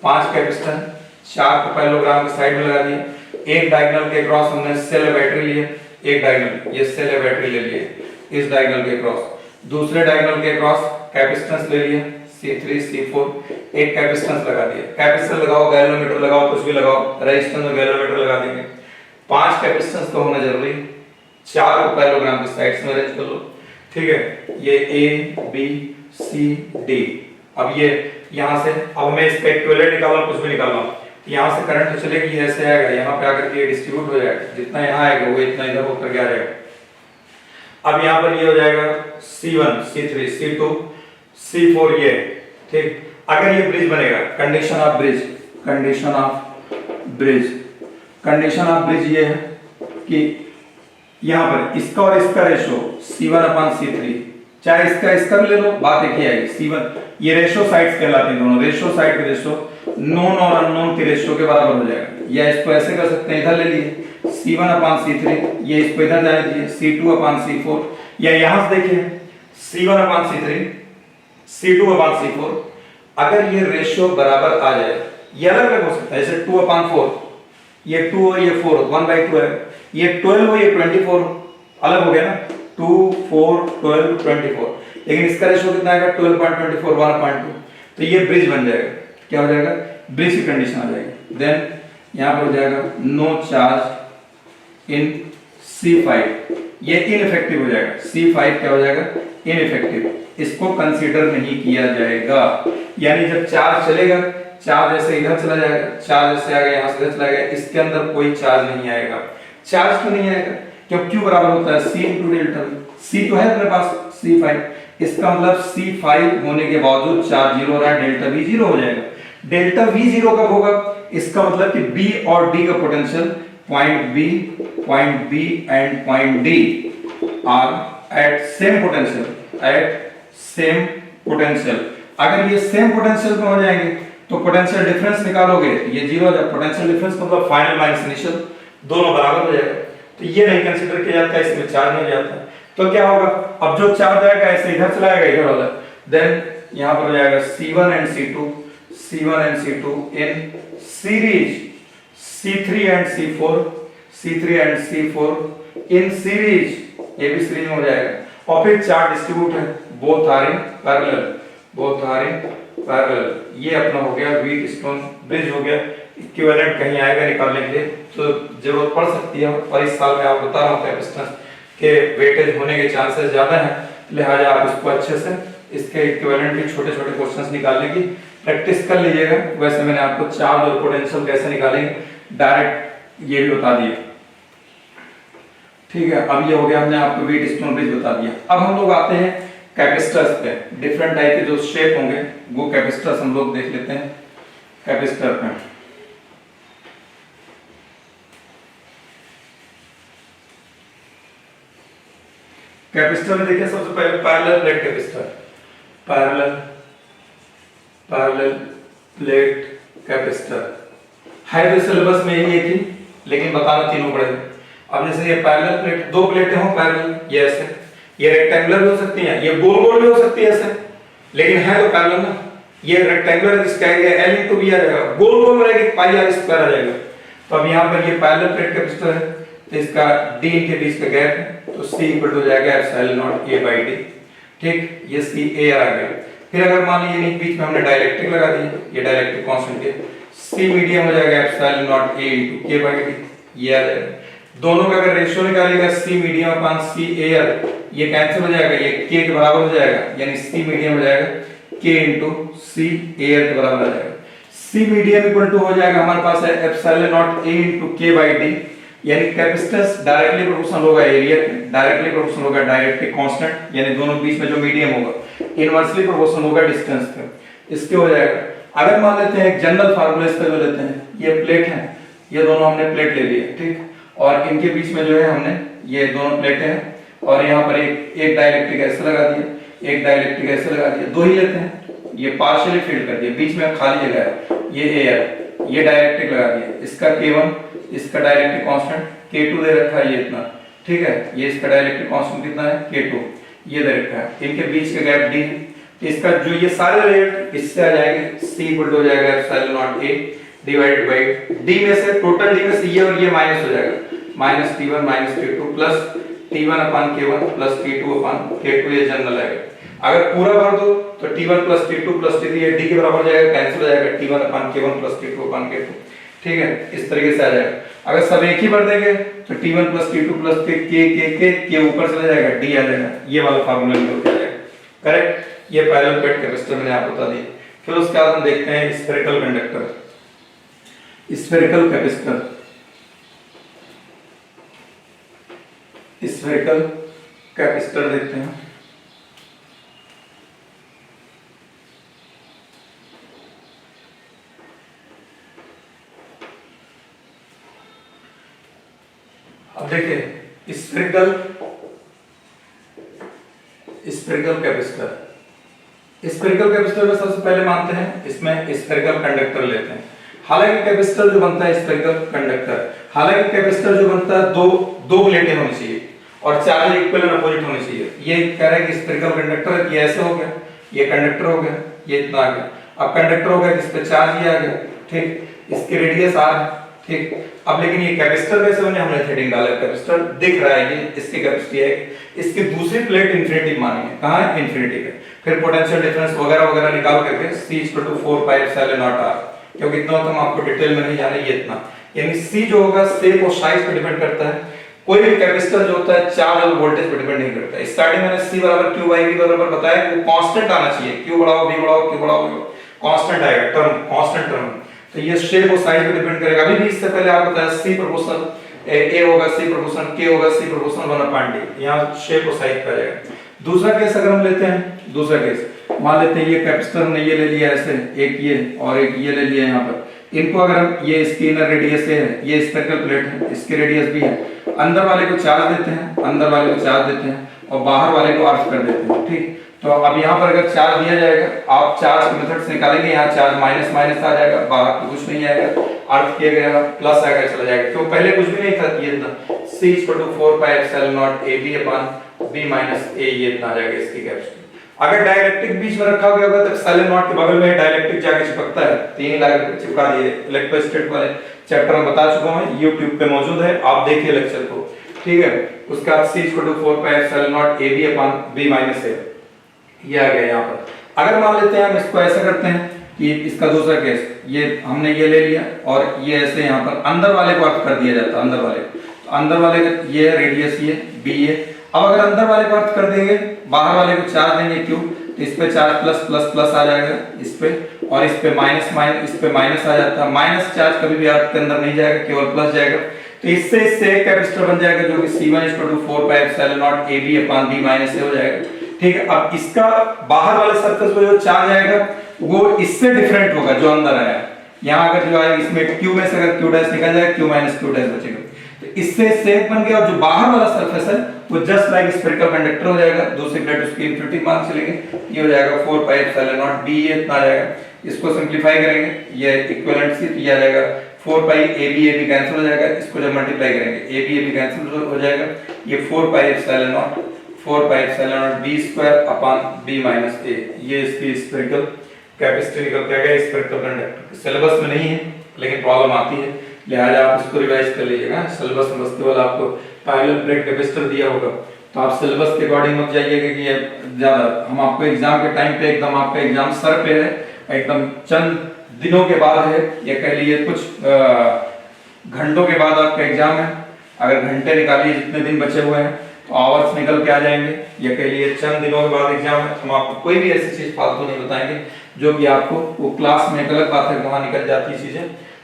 [SPEAKER 1] 5 कैपेसिटेंस, 4 को पैरेललोग्राम के साइड में लगा दिए, एक डायगोनल के क्रॉस हमने सेल बैटरी लिए, एक डायगोनल ये सेल बैटरी ले लिए इस डायगोनल के क्रॉस, दूसरे डायगोनल के क्रॉस कैपेसिटेंस ले लिए C3 C4, एक कैपेसिटेंस लगा दिए, कैपेसिटर लगाओ, गैलोमीटर लगाओ, कुछ भी लगाओ, रेजिस्टेंस और गैलोमीटर लगा देंगे। 5 कैपेसिटेंस तो होना जरूरी, 4 को पैरेललोग्राम के साइड्स में अरेंज कर लो, ठीक है, ये A B C D। अब ये यहाँ से, अब मैं इसका इक्विवेलेंट निकालना, कुछ भी निकालना, यहाँ से करंट तो चलेगी, ऐसे आएगा, यहाँ पे आकर के डिस्ट्रीब्यूट हो जाएगा, जितना यहाँ आएगा वो इतना इधर होकर के आ जाएगा। अब यहाँ पर ये हो जाएगा C1 C3 C2 C4 ये, ठीक। अगर ये ब्रिज बनेगा, कंडीशन ऑफ ब्रिज ये है कि यहाँ पर इसका और इसका रेशो C1/C3, चाहे इसका इसका भी ले लो, बात एक ही आएगी। C1 ये रेशो साइड्स कहलाती हैं दोनों, रेशो साइड के रेशो नोन और अननोन के रेशो के बराबर हो जाएगा। या इसको ऐसे कर सकते हैं, इधर ले लिए C1/C3, ये इसको इधर जाने दीजिए C2/C4, या यहां से देखिए C1/C3 C2/C4। अगर ये रेशो बराबर आ जाए, ये अलग अलग हो सकता है, जैसे 2/4, ये 2 और ये 4 1/2 है, ये 12 और ये 24 अलग हो गया ना, 2 4 12 24, लेकिन इसका रेशो कितना आएगा 12.24 1/2, तो ये ब्रिज बन जाएगा। क्या हो जाएगा? ब्रिज की कंडीशन आ जाएगी। देन यहां पर हो जाएगा नो चार्ज इन C5, ये इनइफेक्टिव हो जाएगा। C5 क्या हो जाएगा? इनइफेक्टिव, इसको कंसीडर नहीं किया जाएगा। यानी जब चार्ज चलेगा, चार्ज ऐसे इधर चला जाएगा, चार्ज ऐसे आएगा यहां से इधर चला गया, इसके अंदर कोई चार्ज नहीं आएगा। चार्ज क्यों नहीं आएगा? क्यों बराबर होता है C × डेल्टा V। C तो है अपने पास C5, इसका मतलब C5 होने के बावजूद चार्ज 0 हो रहा है, डेल्टा V 0 हो जाएगा। डेल्टा V 0 कब होगा? इसका मतलब कि B और D का potential point B and point D are at same potential. अगर ये सेम पोटेंशियल पे हो जाएंगे तो पोटेंशियल डिफरेंस निकालोगे, ये 0 हो जाएगा। पोटेंशियल डिफरेंस मतलब फाइनल माइनस इनिशियल, दोनों बराबर हो जाएगा। तो ये नहीं कंसीडर किया जाता है, इसमें चार्ज नहीं जाता है। तो क्या होगा? अब जो चार्ज आएगा ऐसे इधर चला जाएगा, इधर होगा, देन यहां पर हो जाएगा C1 and C2 in series, C3 and C4 in series, ये भी सीरीज में हो जाएगा। और फिर चार्ज डिस्ट्रीब्यूट है, बोथ आर इन पैरेलल। ये अपना हो गया व्हीटस्टोन ब्रिज हो गया। इक्विवेलेंट कहीं आएगा निकालने के लिए तो जरूरत पड़ सकती है, पर इस साल में आप बता रहा हूं कैपेसिटेंस के वेटेज होने के चांसेस ज्यादा हैं, लिहाजा आप इसको अच्छे से इसके इक्विवेलेंट के छोटे छोटे क्वेश्चंस निकालने की प्रैक्टिस कर लीजिएगा। वैसे मैंने आपको चार्ज और पोटेंशियल कैसे निकालेंगे डायरेक्ट ये भी बता दिया, ठीक है। अब ये हो गया, हमने आपको व्हीटस्टोन ब्रिज बता दिया। अब हम लोग आते हैं कैपेसिटर्स पे। डिफरेंट टाइप के जो शेप होंगे वो कैपेसिटर्स हम लोग देख लेते हैं। कैपेसिटर पे में देखिए सबसे पहले parallel plate capacitor, parallel plate capacitor है तो सिलेबस में यही थी, लेकिन बताना तीनों पड़ेगा। अब जैसे ये पैरेलल प्लेट, दो प्लेटें हो पैरेलल, ये ऐसे, ये रेक्टेंगुलर भी हो सकती हैं, ये गोल भी हो सकती है ऐसे, लेकिन है तो पैरेलल ना। ये रेक्टेंगुलर इसका एरिया L × B आ जाएगा, गोल में रहेगी पाई r स्क्वायर आ जाएगा। तो अब यहाँ पर ये पैरेलल प्लेट कैपेसिटर है, तो इसका D के बीच का गैप है, तो C इक्वल हो जाएगा ε0 A/D, ठीक। ये C A आ गया। फिर अगर मान लीजिए बीच में हमने डाइलेक्ट्रिक लगा दी, ये डाइलेक्ट्रिक कांस्टेंट है, C मीडियम हो जाएगा ε0 A × K/D, ये आ जाएगा। दोनों का अगर रेशियो निकालेगा C मीडियम/C एयर, ये कैंसिल हो जाएगा, ये K के बराबर हो जाएगा, यानी C मीडियम हो जाएगा K × C एयर के बराबर आ जाएगा। C मीडियम इक्वल टू हो जाएगा हमारे पास है ε0 A × K/D, यानी कैपेसिटेंस डायरेक्टली प्रोपोर्शनल होगा एरिया के, डायरेक्टली प्रोपोर्शनल होगा डाइलेक्ट्रिक कांस्टेंट, यानी दोनों बीच में जो मीडियम होगा, इनवर्सली प्रोपोर्शनल होगा डिस्टेंस के, इसके हो जाएगा। अगर मान लेते हैं एक जनरल फार्मूला इसका जो लेते हैं, ये प्लेट है, ये दोनों हमने प्लेट ले ली है, ठीक, और इनके बीच में जो है हमने ये दोनों प्लेटें हैं, और यहाँ पर एक डाइलेक्ट्रिक ऐसे लगा दिया, एक डाइलेक्ट्रिक ऐसे लगा दिया, दो ही लेते हैं, ये पार्शियली फिल कर दिया, बीच में खाली जगह है, ये एयर, ये डाइलेक्ट्रिक लगा दिया, इसका K1, इसका डाइलेक्ट्रिक कांस्टेंट K2 दे रखा है, ये इतना, ठीक है, ये इसका डाइलेक्ट्रिक कांस्टेंट कितना है K2, ये दे रखा है, इनके बीच का गैप D है, इसका जो ये सारे रेट इससे आ जाएंगे, C इक्वल हो जाएगा ε0 A डिवाइडेड बाय D में से, टोटल D में से ये और ये माइनस हो जाएगा, -T1 -T2 plus T1/K1 plus T2/K2, ये जनरल है। अगर पूरा भर दो तो T1 + T2 + T3 ये D के बराबर हो जाएगा, कैंसिल हो जाएगा, T1/K1 + T2/K2, ठीक है, इस तरीके से आ जाएगा। अगर सब एक ही भर देंगे तो T1 + T2 + K ऊपर चला जाएगा, D आ जाएगा, ये वाला फार्मूला निकल के आएगा, करेक्ट। ये पैरेलल प्लेट कैपेसिटर मैंने आपको बता दी। फिर उसके बाद हम देखते हैं spherical conductor, spherical capacitor, spherical capacitor देखते हैं। अब देखिए स्फेरिकल कैपेसिटर। स्फेरिकल कैपेसिटर में सबसे पहले मानते हैं इसमें स्फेरिकल कंडक्टर लेते हैं। हालांकि कैपेसिटर जो बनता है स्फेरिकल कंडक्टर, हालांकि कैपेसिटर जो बनता है दो प्लेटें होनी चाहिए और चार्ज इक्वल एंड अपोजिट होनी चाहिए। ये कह रहा है कि स्फेरिकल कंडक्टर ये ऐसे हो गया, ये कंडक्टर हो गया, ये इतना आ गया। अब कंडक्टर हो गया, इस पे चार्ज ही आ गया, ठीक, इसकी रेडियस r है, ठीक। अब लेकिन ये कैपेसिटर कैसे बने, हमने थ्रेडिंग डाला, कैपेसिटर दिख रहा है, ये इसकी कैपेसिटी है, इसकी दूसरी प्लेट इंफिनिटी मानी है, कहां है, इंफिनिटी पे। फिर पोटेंशियल डिफरेंस वगैरह वगैरह निकाल करके c 4πε0r, क्योंकि इतना तो हम आपको डिटेल में नहीं जाने, ये इतना, यानी c जो होगा शेप और साइज पे डिपेंड करता है। कोई भी कैपेसिटर जो होता है चार्ज और वोल्टेज पे डिपेंड नहीं करता। स्टार्टिंग में मैंने c बराबर q बाई v बराबर बताया, वो कांस्टेंट आना चाहिए, q बढ़ाओ v बढ़ाओ q बढ़ाओ कांस्टेंट आएगा, टर्म कांस्टेंट टर्म। तो ये शेप और साइज पे डिपेंड करेगा। अभी भी इससे पहले आपको बताया c प्रोपोर्शनल a होगा, c प्रोपोर्शनल k होगा, c प्रोपोर्शनल 1/d, यहां शेप और साइज पे आ जाएगा। दूसरा केस अगर हम लेते हैं, दूसरा केस मान लेते हैं ये कैपेसिटर हमने ये ले लिया ऐसे, एक ये और एक ये ले लिया, यहाँ पर इनको अगर हम, ये इसकी इनर रेडियस है, ये स्फेरिकल प्लेट है, इसकी रेडियस भी है, अंदर वाले को चार्ज देते हैं, अंदर वाले को चार्ज देते हैं और बाहर वाले को अर्थ कर देते हैं, ठीक। तो अब यहाँ पर अगर चार्ज दिया जाएगा, आप चार्ज के मेथड से निकालेंगे, यहाँ चार्ज माइनस माइनस आ जाएगा, बाहर तो कुछ नहीं आएगा, अर्थ किया गया प्लस आएगा, चला जाएगा, क्यों पहले कुछ भी नहीं था, ये इतना c 4πε0ab/b - a, ये इतना आ जाएगा इसकी कैपेसिटी। अगर डाइलेक्ट्रिक बीच में रखा गया होगा तो एप्सिलॉन नॉट के बगल में डाइलेक्ट्रिक जाके चिपकता है, 3 लाख चिपका दिए, इलेक्ट्रोस्टैटिक वाले चैप्टर में बता चुका हूं, YouTube पे मौजूद है, आप देखिए लेक्चर को, ठीक है। उसका c 4πε0ab/b - a, ये आ गया यहाँ पर। अगर मान लेते हैं हम इसको ऐसा करते हैं कि इसका दूसरा केस, ये हमने ये ले लिया और ये ऐसे यहाँ पर अंदर वाले को अर्थ कर दिया जाता है, अंदर वाले को, तो अंदर वाले का ये रेडियस ये b है। अब अगर अंदर वाले को अर्थ कर देंगे, बाहर वाले को चार्ज देंगे q, तो इस पे चार्ज प्लस प्लस प्लस आ जाएगा इस पे, और इस पे माइनस माइनस, इस पे माइनस आ जाता है, माइनस चार्ज कभी भी अर्थ के अंदर नहीं जाएगा, केवल प्लस जाएगा। तो इससे एक कैपेसिटर बन जाएगा जो कि c1 4πε0ab/b - a हो जाएगा, ठीक है। अब इसका बाहर वाले सरफेस पे जो चार्ज आएगा वो इससे डिफरेंट होगा जो अंदर आया, यहाँ अगर जो आएगा इसमें q में से अगर q डैश निकल जाएगा, q - q डैश बचेगा, तो इससे सेक बन गया, और जो बाहर वाला सरफेस है वो जस्ट लाइक स्फेरिकल कंडक्टर हो जाएगा, दूसरी प्लेट उसकी इंफिनिटी मान चलेंगे, ये हो जाएगा 4πε0b, ये इतना आ जाएगा। इसको सिंपलीफाई करेंगे, ये इक्विवेलेंट से किया जाएगा, 4πab कैंसिल हो जाएगा, इसको जब मल्टीप्लाई करेंगे ab कैंसिल हो जाएगा, ये 4πε0b²/b - a, ये इसकी स्फेरिकल कैपेसिटी निकल के आएगा स्फेरिकल कंडक्टर। सिलेबस में नहीं है लेकिन प्रॉब्लम आती है, लिहाजा आप इसको रिवाइज कर लीजिएगा। सिलेबस में बस केवल आपको पैरेलल प्लेट कैपेसिटर दिया होगा, तो आप सिलेबस के अकॉर्डिंग मत जाइएगा कि ये ज्यादा, हम आपको एग्जाम के टाइम पे एकदम आपका एग्जाम सर पे है, एकदम चंद दिनों के बाद है, या कह लीजिए कुछ घंटों के बाद आपका एग्जाम है। अगर घंटे निकालिए जितने दिन बचे हुए हैं तो आवर्स निकल के आ जाएंगे, या कह लिए चंद दिनों के बाद एग्जाम है, हम आपको कोई भी ऐसी चीज फालतू नहीं बताएंगे जो कि आपको वो क्लास में एक अलग बात है, वहां निकल जाती है चीजें,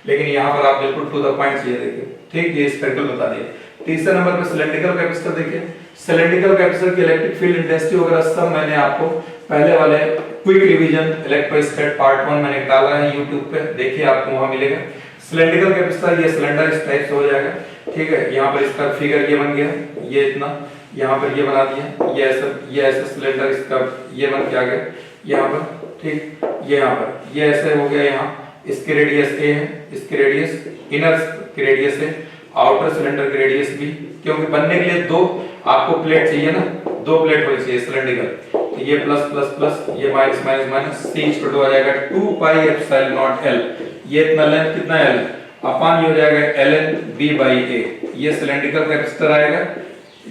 [SPEAKER 1] लेकिन यहाँ पर आप बिल्कुल टू द पॉइंट चाहिए, देखिए, ठीक, ये स्फेरिकल बता दिया। तीसरे नंबर पे सिलेंड्रिकल कैपेसिटर देखिए। सिलेंड्रिकल कैपेसिटर की इलेक्ट्रिक फील्ड इंटेंसिटी वगैरह सब मैंने आपको पहले वाले क्विक रिवीजन इलेक्ट्रोस्टैट पार्ट 1 मैंने डाला है YouTube पे, देखिए आपको वहां मिलेगा। सिलेंड्रिकल कैपेसिटर ये सिलेंडर इस टाइप से हो जाएगा, ठीक है। यहाँ पर इसका फिगर ये बन गया, ये इतना, यहाँ पर ये बना दिया, ये ऐसा सिलेंडर इसका ये बन के आ गया यहाँ पर, ठीक, ये यहाँ पर ये ऐसे हो गया, यहाँ इसकी रेडियस a है, इसकी रेडियस इनर की रेडियस है, आउटर सिलेंडर की रेडियस b, क्योंकि बनने के लिए दो आपको प्लेट चाहिए ना, दो प्लेट होनी चाहिए सिलेंड्रिकल, तो ये प्लस प्लस प्लस, ये minus minus minus, c equal to आ जाएगा 2πε0l, ये इतना लेंथ कितना l अपान ये हो जाएगा ln b/a, ये सिलेंड्रिकल कैपेसिटर आएगा।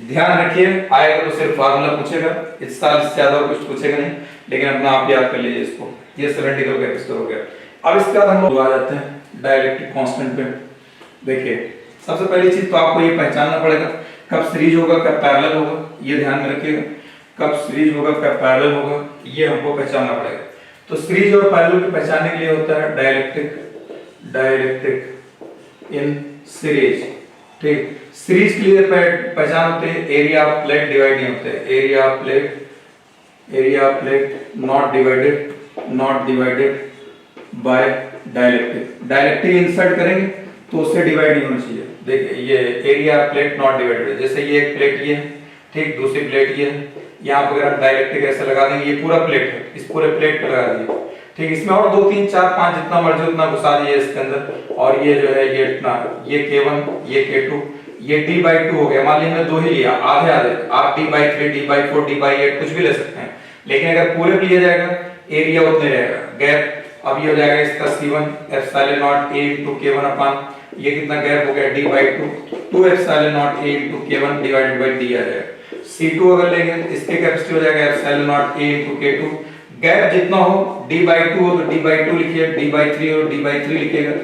[SPEAKER 1] ध्यान रखिए आएगा तो सिर्फ फार्मूला पूछेगा, इस साल से ज्यादा कुछ पूछेगा नहीं, लेकिन अपना आप याद कर लीजिए इसको, ये सिलेंड्रिकल कैपेसिटर हो गया। अब इसके बाद हम लोग आ जाते हैं डाइलेक्ट्रिक कांस्टेंट पे। देखिए सबसे पहली चीज तो आपको ये पहचानना पड़ेगा कब सीरीज होगा कब पैरेलल होगा, ये ध्यान में रखिएगा, कब सीरीज होगा कब पैरेलल होगा, ये हमको पहचानना पड़ेगा। तो सीरीज और पैरेलल को पहचानने के लिए होता है डाइलेक्ट्रिक इन सीरीज, ठीक। सीरीज के लिए पहचान होते हैं एरिया ऑफ प्लेट डिवाइड नहीं होते, area of plate not divided by dielectric. Dielectric insert करेंगे तो उससे डिवाइड नहीं होना चाहिए। देखिए ये एरिया प्लेट नॉट डिवाइडेड, जैसे ये एक प्लेट ये है, ठीक, दूसरी प्लेट ये है, यहाँ पर अगर हम डाइलेक्ट्रिक ऐसे लगा देंगे, ये पूरा प्लेट है, इस पूरे प्लेट पे लगा दिए, ठीक, इसमें और 2 3 4 5 जितना मर्जी उतना घुसा दिए इसके अंदर, और ये जो है ये इतना, ये K1 ये K2 ये D/2 हो गया। मान लीजिए हमने 2 ही लिया, आधे आधे, आप D/3 D/4 D/8 कुछ भी ले सकते हैं, लेकिन अगर पूरे पे लिया जाएगा एरिया उतने रहेगा, गैप अब ये हो जाएगा इसका C1 epsilon not A into K1 अपान ये कितना गैप हो गया D/2 2 epsilon not A into K1 divided by D आ जाएगा। C2 अगर लेंगे इसके कैपेसिटी हो जाएगा epsilon not A into K2, gap जितना हो D/2 हो तो D/2 लिखिए, D/3 हो D/3 लिखिएगा,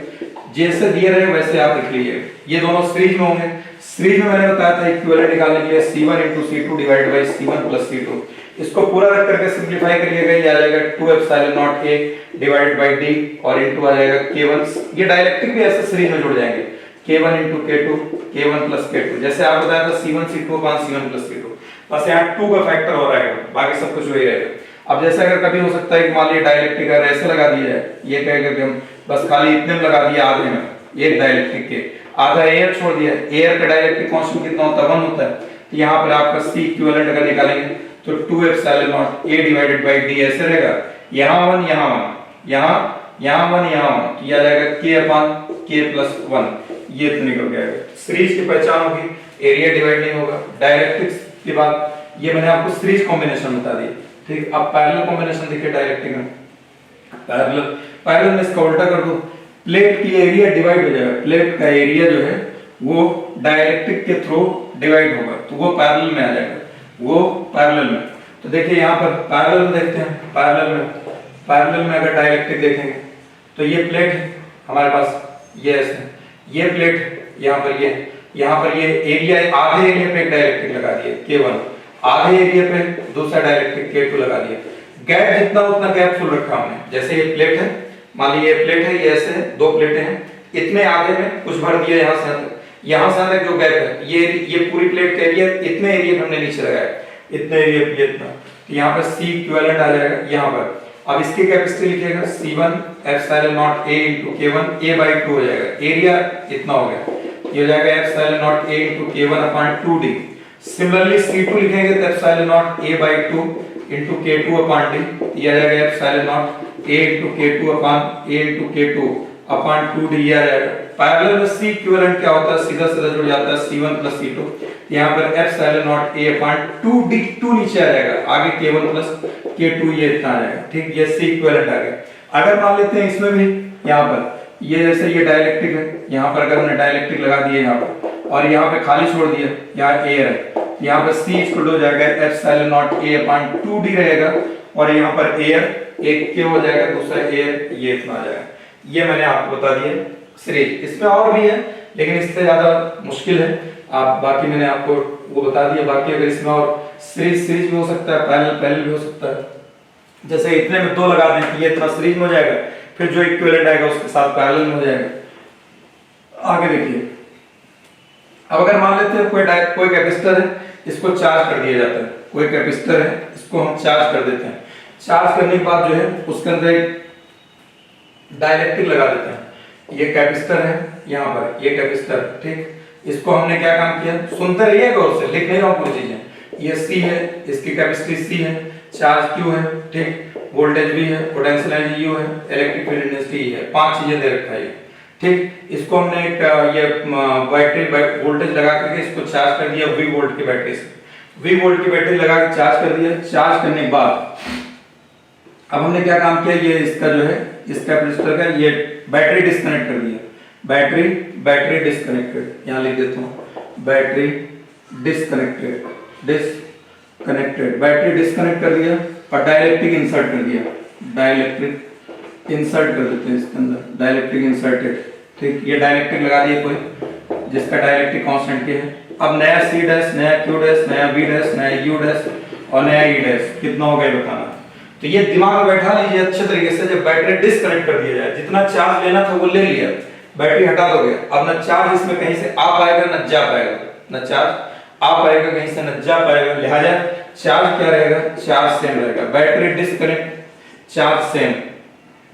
[SPEAKER 1] जैसे दिए रहे वैसे आप लिख लीजिए। ये दोनों सीरीज में होंगे। सीरीज में मैंने बताया था इक्विवेलेंट निकालने के लिए C1 into C2 divided by C1 plus C2, इसको पूरा रख करके सिंपलीफाई करिएगा, ये आ जाएगा 2 epsilon not A divided by D और इनटू आ जाएगा K1, ये डायरेक्ट्रिक भी ऐसे सीरीज में जुड़ जाएंगे, K1 into K2 K1 plus K2, जैसे आप बताया था C1 C2 upon C1 plus C2, बस यहाँ 2 का फैक्टर हो रहेगा, बाकी सब कुछ वही रहेगा। अब जैसे अगर कभी हो सकता है कि मान लीजिए डाइलेक्ट्रिक अगर ऐसे लगा दिया जाए, ये कह करके हम बस खाली इतने में लगा दिया आधे में, एक डाइलेक्ट्रिक के आधा एयर छोड़ दिया, एयर का डाइलेक्ट्रिक कांस्टेंट कितना होता है 1 होता है, तो यहाँ पर आपका C इक्विवेलेंट अगर निकालेंगे तो 2 epsilon not A divided by D ऐसे रहेगा, यहाँ 1 यहाँ 1 यहाँ 1 यहाँ 1, तो ये आ जाएगा K अपान K प्लस 1, ये तो निकल गया। सीरीज की पहचान होगी, एरिया डिवाइड नहीं होगा। डाइलेक्ट्रिक्स के बाद ये मैंने आपको सीरीज कॉम्बिनेशन बता दी, ठीक। अब पैरेलल कॉम्बिनेशन देखिए डाइलेक्ट्रिक में, पैरेलल में इसका उल्टा कर दो, प्लेट की एरिया डिवाइड हो जाएगा, प्लेट का एरिया जो है वो डाइलेक्ट्रिक के थ्रू डिवाइड होगा, तो वो पैरेलल में आ जाएगा, वो पैरेलल में। तो देखिए यहाँ पर पैरेलल में देखते हैं, पैरेलल में अगर डाइलेक्ट्रिक देखेंगे तो ये प्लेट है हमारे पास, ये ऐसे, ये प्लेट यहाँ पर ये एरिया, आधे एरिया पे एक डाइलेक्ट्रिक लगा दिए K1, आधे एरिया पे दूसरा डाइलेक्ट्रिक K2 लगा दिया, गैप जितना उतना गैप फुल रखा हमने। जैसे ये प्लेट है, मान लीजिए ये प्लेट है, ये ऐसे 2 प्लेटें हैं, इतने आधे में कुछ भर दिया, यहाँ से अंदर जो गैप है, ये पूरी प्लेट का एरिया, इतने एरिया हमने नीचे लगाया, इतने एरिया पे इतना, तो यहाँ पर C इक्विवेलेंट आ जाएगा यहाँ पर। अब इसकी कैपेसिटी लिखिएगा C1 epsilon not A into K1 A/2 हो जाएगा, एरिया इतना हो गया, ये हो जाएगा epsilon not A into K1 upon 2D। Similarly C2 लिखेंगे तो epsilon not A/2 into K2 upon D, ये आ जाएगा epsilon not A into K2 upon A into K2 upon 2D, ये आ जाएगा। पैरेलल में C इक्विवेलेंट क्या होता है, सीधा सीधा जुड़ जाता है C1 plus C2, यहाँ पर epsilon not A upon 2D, 2 नीचे आ जाएगा, आगे K1 plus K2 ये इतना आ जाएगा, ठीक, ये C इक्विवेलेंट आ गया। अगर मान लेते हैं इसमें भी यहाँ पर ये जैसे ये डाइलेक्ट्रिक है, यहाँ पर अगर हमने डाइलेक्ट्रिक लगा दिया यहाँ पर और यहाँ पे खाली छोड़ दिया, यहाँ एयर है, यहाँ पर C इक्वल हो जाएगा epsilon not A upon 2D रहेगा, और यहाँ पर एयर एक K हो जाएगा, दूसरा एयर ये इतना आ जाएगा। ये मैंने आपको बता दिया सीरीज, इसमें और भी है लेकिन इससे ज्यादा मुश्किल है, आप बाकी मैंने आपको वो बता दिया। बाकी अगर इसमें और सीरीज भी हो सकता है, पैरेलल भी हो सकता है। जैसे इतने में 2 लगा दें ये इतना सीरीज में हो जाएगा, फिर जो इक्विवेलेंट आएगा उसके साथ पैरेलल में हो जाएगा। आगे देखिए, अब अगर मान लेते हैं कोई कैपेसिटर है, इसको चार्ज कर दिया जाता है, कोई कैपेसिटर है इसको हम चार्ज कर देते हैं, चार्ज करने के बाद जो है उसके अंदर एक डाइलेक्ट्रिक लगा देते हैं। ये कैपेसिटर है, यहाँ पर ये कैपेसिटर, ठीक। इसको हमने क्या काम किया, सुनते रहिए गौर से, लिख नहीं रहा हूँ कोई चीजें। ये C है, इसकी कैपेसिटी C है, चार्ज Q है, ठीक, वोल्टेज V है, पोटेंशियल एनर्जी U है, इलेक्ट्रिक फील्ड इंटेंसिटी है, 5 चीजें दे रखा है, ठीक। इसको हमने एक ये बैटरी वोल्टेज लगा करके इसको चार्ज कर दिया V वोल्ट की बैटरी से, V वोल्ट की बैटरी लगा के चार्ज कर दिया। चार्ज करने के बाद अब हमने क्या काम किया, ये इसका जो है इस कैपेसिटर का ये बैटरी डिस्कनेक्ट कर दिया, बैटरी डिस्कनेक्टेड, यहाँ लिख देता हूँ बैटरी डिस्कनेक्टेड, बैटरी डिस्कनेक्ट कर दिया और डाइलेक्ट्रिक इंसर्ट कर दिया, डाइलेक्ट्रिक इंसर्ट कर देते हैं इसके अंदर, डाइलेक्ट्रिक इंसर्टेड, ठीक। ये डाइलेक्ट्रिक लगा दिया कोई जिसका डाइलेक्ट्रिक कांस्टेंट क्या है। अब नया C डैश, नया Q डैश, नया V डैश, नया U डैश और नया E डैश कितना हो गया बताना। तो ये दिमाग में बैठा लीजिए अच्छे तरीके से, जब बैटरी डिस्कनेक्ट कर दिया जाए, जितना चार्ज लेना था वो ले लिया, बैटरी हटा दोगे, अब ना चार्ज इसमें कहीं से आ पाएगा ना जा पाएगा, ना चार्ज आ पाएगा कहीं से ना जा पाएगा, लिहाजा चार्ज क्या रहेगा, चार्ज सेम रहेगा। Battery disconnect, charge same,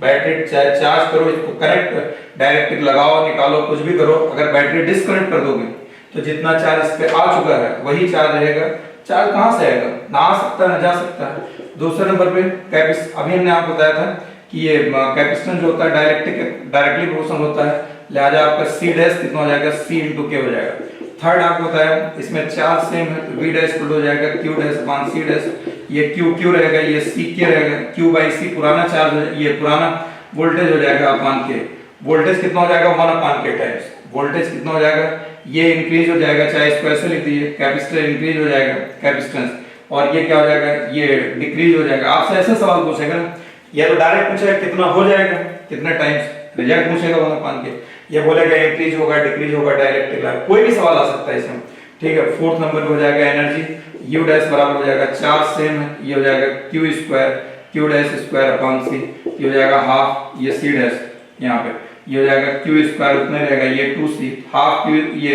[SPEAKER 1] battery चाहे चार्ज करो, इसको कनेक्ट डायरेक्ट लगाओ निकालो कुछ भी करो, अगर बैटरी डिस्कनेक्ट कर दोगे तो जितना चार्ज इस पे आ चुका है वही चार्ज रहेगा। चार्ज कहाँ से आएगा, ना आ सकता है ना जा सकता है। दूसरे नंबर पे अभी हमने आपको बताया था कि ये कैपेसिटेंस जो होता है डायरेक्टली प्रोपोर्शनल होता है, लिहाजा आपका सी डैश कितना हो जाएगा, सी इंटू के हो जाएगा। थर्ड आपको बताया इसमें चार्ज सेम है तो वी डैश इक्वल हो जाएगा Q dash upon C dash, ये क्यू क्यू रहेगा, ये सी के रहेगा, क्यू बाई सी पुराना चार्ज है, ये पुराना वोल्टेज हो जाएगा अपॉन के। वोल्टेज कितना हो जाएगा, 1 अपॉन के टाइम्स वोल्टेज कितना हो जाएगा, ये इंक्रीज हो जाएगा, चाहे इसको ऐसे लिख दीजिए कैपेसिटर इंक्रीज हो जाएगा कैपेसिटेंस, और ये क्या हो जाएगा, ये डिक्रीज हो जाएगा। आपसे ऐसे सवाल पूछेगा ना, या तो डायरेक्ट पूछेगा कितना हो जाएगा, कितने टाइम्स, रिजल्ट पूछेगा 1 अपॉन के, ये बोलेगा इंक्रीज होगा डिक्रीज होगा डायरेक्ट, कोई भी सवाल आ सकता है इसमें। ठीक है, फोर्थ नंबर पे हो जाएगा एनर्जी, यू डैश बराबर हो जाएगा चार्ज सेम है, ये हो जाएगा Q square, Q dash square upon C, ये हो जाएगा हाफ, ये सी डैश यहाँ पे, ये हो जाएगा क्यू स्क्वायर उतना रहेगा, ये 2c हाफ क्यू, ये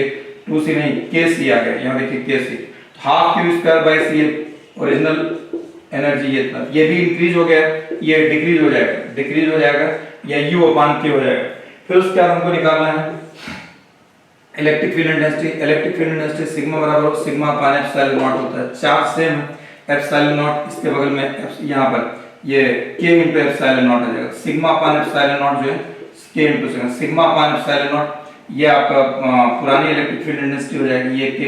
[SPEAKER 1] 2c नहीं के सी आ गया, यहाँ देखिए के C, half Q square by C original energy, ये इतना, ये भी इंक्रीज हो गया, ये डिक्रीज हो जाएगा, या यू अपॉन के हो जाएगा। फिर उसके बाद हमको निकालना है इलेक्ट्रिक फील्ड इंटेंसिटी सिग्मा बराबर सिग्मा अपॉन एप्सिलॉन नॉट होता है, चार्ज सेम है एप्सिलॉन नॉट, इसके बगल में यहाँ पर ये के इंटू एप्सिलॉन नॉट आ जाएगा, सिग्मा अपॉन एप्सिलॉन नॉट जो है के into sigma upon epsilon not, ये आपका पुरानी इलेक्ट्रिक फील्ड इंटेंसिटी हो जाएगी, ये के,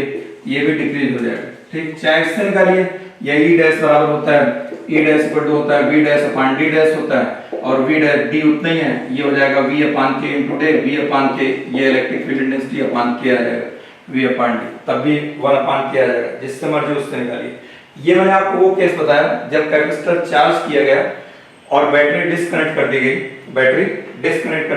[SPEAKER 1] ये भी डिक्रीज हो जाएगा। ठीक, चाहे इससे निकालिए, या ई डैश बराबर होता है, ई डैश इक्वल टू होता है V dash upon D dash होता है, और वी डैश डी उतना ही है, ये हो जाएगा वी अपॉन के इनटू डे, वी अपॉन के, ये इलेक्ट्रिक फील्ड इंटेंसिटी अपॉन के आ जाएगा, वी अपॉन डी, तब भी 1 अपॉन के आ जाएगा, जिससे मर्जी उससे निकालिए। ये मैंने आपको वो केस बताया जब कैपेसिटर चार्ज किया गया और बैटरी डिस्कनेक्ट कर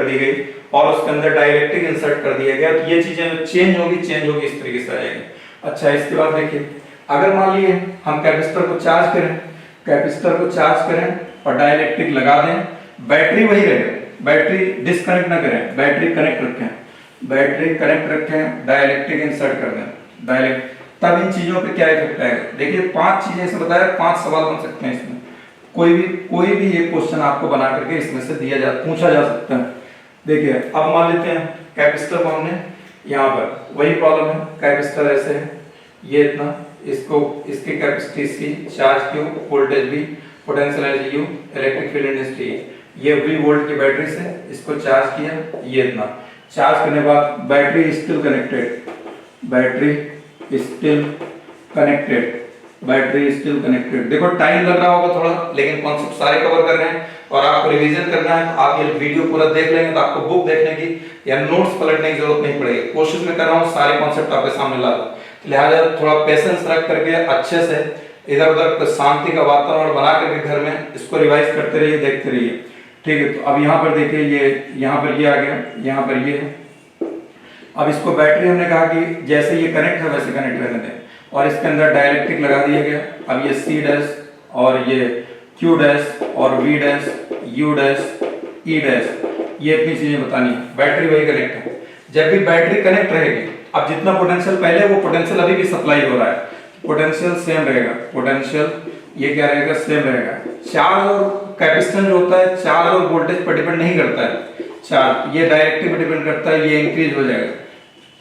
[SPEAKER 1] दी गई, और उसके अंदर डाइलेक्ट्रिक इंसर्ट कर दिया गया, तो ये चीजें चेंज होगी इस तरीके से आ जाएगी। अच्छा, इसके बाद देखिए, अगर मान लिए हम कैपेसिटर को चार्ज करें और डाइलेक्ट्रिक लगा दें, बैटरी वही रहेगा, बैटरी डिस्कनेक्ट ना करें, बैटरी कनेक्ट रखें, डाइलेक्ट्रिक इंसर्ट कर दें, तब इन चीजों पे क्या इफेक्ट आएगा। देखिए 5 चीजें से बताया, 5 सवाल बन सकते हैं इसमें, कोई भी एक क्वेश्चन आपको बना करके इसमें से पूछा जा सकता है। देखिए अब मान लेते हैं कैपेसिटर को हमने यहाँ पर, वही प्रॉब्लम है, कैपेसिटर ऐसे है, ये इतना, इसकी capacity C, charge Q, voltage भी, potential energy U, electric field intensity, ये V वोल्ट की बैटरी से इसको चार्ज किया, ये इतना, चार्ज करने के बाद बैटरी स्टिल कनेक्टेड। देखो टाइम लग रहा होगा थोड़ा, लेकिन कॉन्सेप्ट सारे कवर कर रहे हैं, और आपको रिवीजन करना है तो आप ये वीडियो पूरा देख लेंगे तो आपको बुक देखने की या नोट्स पलटने की जरूरत नहीं पड़ेगी। कोशिश में कर रहा हूँ सारे कॉन्सेप्ट आपके सामने ला दूं, लिहाजा थोड़ा पेशेंस रख करके अच्छे से इधर उधर शांति का वातावरण बना करके घर में इसको रिवाइज करते रहिए, देखते रहिए। ठीक है, तो अब यहाँ पर देखिए, ये यहाँ पर ये आ गया, यहाँ पर ये है। अब इसको बैटरी हमने कहा कि जैसे ये कनेक्ट है वैसे कनेक्ट रहने दें, और इसके अंदर डाइलेक्ट्रिक लगा दिया गया। अब ये सी डैश और ये क्यू डैश और V dash, U dash, E dash, ये इतनी चीजें बतानी है। बैटरी वही कनेक्ट है, जब भी बैटरी कनेक्ट रहेगी, अब जितना पोटेंशियल पहले वो पोटेंशियल अभी भी सप्लाई हो रहा है, पोटेंशियल सेम रहेगा, पोटेंशियल ये क्या रहेगा, सेम रहेगा। चार्ज और कैपेसिटेंस जो होता है चार्ज और वोल्टेज पर डिपेंड नहीं करता है, चार्ज ये डायरेक्टली पर डिपेंड करता है, ये इंक्रीज हो जाएगा,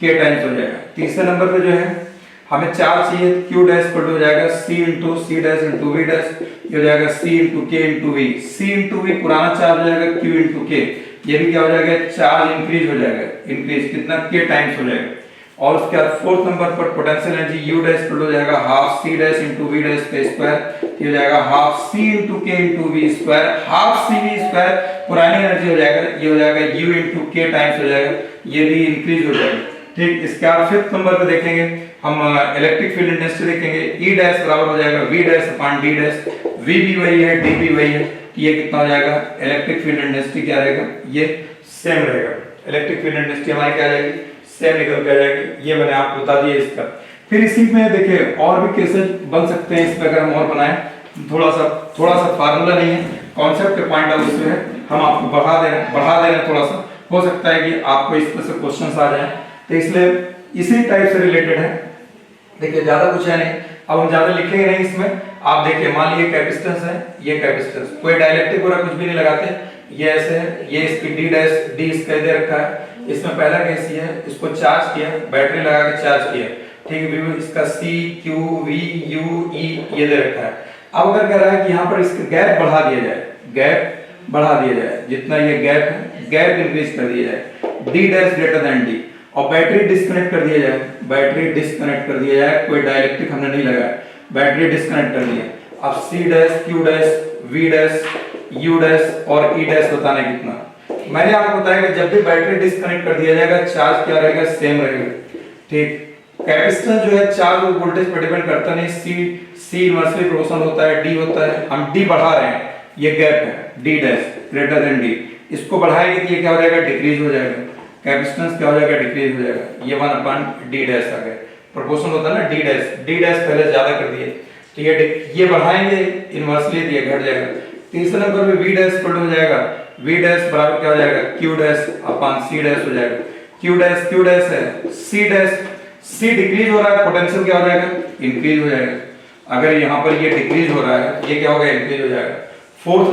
[SPEAKER 1] के टाइम्स हो जाएगा। तीसरे नंबर पे जो है हमें चार्ज चाहिए, क्यू डैश पर हो जाएगा C into C dash into V dash, ये हो जाएगा C into K into V, C into V पुराना चार्ज हो जाएगा, क्यू इंटू के, ये भी क्या हो जाएगा, चार्ज इंक्रीज हो जाएगा, इंक्रीज कितना, के टाइम्स हो जाएगा। और उसके बाद फोर्थ नंबर पर पोटेंशियल एनर्जी यू डैश पर हो जाएगा half C dash into V dash का स्क्वायर, ये हो जाएगा half C into K into V square, half C V square पुरानी एनर्जी हो जाएगा, ये हो जाएगा यू इंटू के टाइम्स हो जाएगा, ये भी इंक्रीज हो जाएगा। ठीक, इसके बाद फिफ्थ नंबर पे देखेंगे हम इलेक्ट्रिक फील्ड इंटेंसिटी देखेंगे, ई डैश बराबर हो जाएगा V dash upon D dash, V भी वही है, डी भी वही है, ये कितना हो जाएगा, इलेक्ट्रिक फील्ड इंटेंसिटी क्या रहेगा, ये सेम रहेगा, इलेक्ट्रिक फील्ड इंटेंसिटी हमारी क्या आ जाएगी, सेम निकल के आ जाएगी। ये मैंने आपको बता दिया इसका। फिर इसी में देखिए और भी केसेस बन सकते हैं, इसमें अगर हम और बनाएं, थोड़ा सा फार्मूला नहीं है, कॉन्सेप्ट के पॉइंट ऑफ व्यू से हम आपको बढ़ा दे रहे हैं, थोड़ा सा हो सकता है कि आपको इसमें से क्वेश्चंस आ जाए, तो इसलिए इसी टाइप से रिलेटेड है। देखिए ज्यादा कुछ है नहीं, अब हम ज्यादा लिखेंगे नहीं इसमें। आप देखिए मान लीजिए कैपेसिटेंस है, ये कैपेसिटेंस, कोई डाइलेक्ट्रिक वगैरह कुछ भी नहीं लगाते, ये ऐसे है, ये इसकी डी डैश डी इसका दे रखा है, इसमें पहला केस ये है, इसको चार्ज किया, बैटरी लगा के चार्ज किया, ठीक है, इसका C Q V U E ये दे रखा है। अब अगर कह रहा है कि यहाँ पर इसका गैप बढ़ा दिया जाए, गैप बढ़ा दिया जाए, जितना ये गैप है गैप इंक्रीज कर दिया जाए, D dash greater than D, और बैटरी डिस्कनेक्ट कर दिया जाए, बैटरी डिस्कनेक्ट कर दिया जाए, कोई डाइलेक्ट्रिक हमने नहीं लगाया, बैटरी डिस्कनेक्ट कर दिया। अब C dash Q dash V dash U dash और ई डैश बताना कितना। मैंने आपको बताया कि जब भी बैटरी डिस्कनेक्ट कर दिया जाएगा चार्ज क्या रहेगा, सेम रहेगा, ठीक। कैपेसिटेंस जो है चार्ज और वोल्टेज पर डिपेंड करता नहीं, सी इनवर्सली प्रोपोर्शनल होता है, डी होता है, हम डी बढ़ा रहे हैं, ये गैप है D dash greater than D, इसको बढ़ाएंगे तो ये क्या हो जाएगा, डिक्रीज हो जाएगा, कैपेसिटेंस क्या हो जाएगा, डिक्रीज हो जाएगा, ये 1/d डैश आ गया, प्रोपोर्शनल होता है ना डी डैश पहले ज्यादा कर दिए, ठीक है, ये बढ़ाएंगे इनवर्सली तो ये घट जाएगा। तीसरे नंबर पे v डैश इक्वल हो जाएगा, v डैश बराबर क्या हो जाएगा, q dash upon c dash हो जाएगा, q डैश है, c डैश c डिक्रीज हो रहा है, पोटेंशियल क्या हो जाएगा, इंक्रीज हो जाएगा, अगर यहाँ पर ये डिक्रीज हो रहा है ये क्या होगा, इंक्रीज हो जाएगा। फोर्थ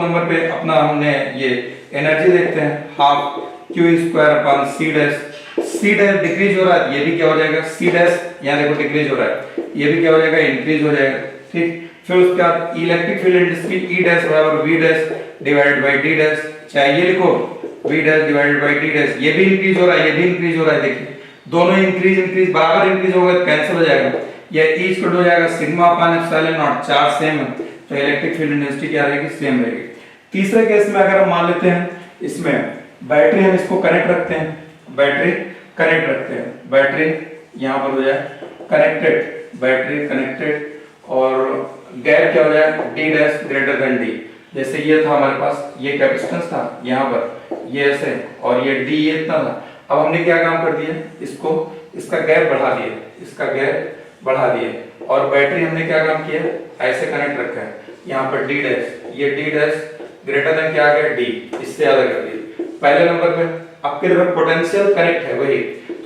[SPEAKER 1] नंबर पे अपना हमने ये एनर्जी देखते हैं, half q square upon c dash decrease हो रहा है, ये भी क्या हो जाएगा, c डैश यहाँ देखो डिक्रीज हो रहा है, ये भी क्या हो जाएगा, इंक्रीज हो जाएगा, ठीक। फिर उसके बाद electric field intensity E dash बराबर V dash divided by D dash, चाहे ये लिखो V dash divided by D dash, ये भी इंक्रीज हो रहा है, ये भी इंक्रीज हो रहा है, देखिए दोनों इंक्रीज बराबर इंक्रीज होगा तो कैंसिल हो जाएगा, ये E इक्वल हो जाएगा sigma upon epsilon not, charge same है तो इलेक्ट्रिक फील्ड इंटेंसिटी क्या रहेगी, सेम रहेगी। तीसरे केस में अगर हम मान लेते हैं इसमें बैटरी हम इसको कनेक्ट रखते हैं, बैटरी यहाँ पर हो जाए कनेक्टेड, बैटरी कनेक्टेड और गैप क्या हो जाए, d dash greater than d, जैसे ये था हमारे पास, ये कैपेसिटेंस था यहाँ पर, ये ऐसे और ये d ये इतना था, अब हमने क्या काम कर दिया, इसका गैप बढ़ा दिया, और बैटरी हमने क्या काम किया, ऐसे कनेक्ट रखा है, यहाँ पर d डैश, ये d डैश ग्रेटर देन क्या आ गया, d, इससे ज्यादा कर दिया। पहले नंबर पे आपके तरफ पोटेंशियल कनेक्ट है, वही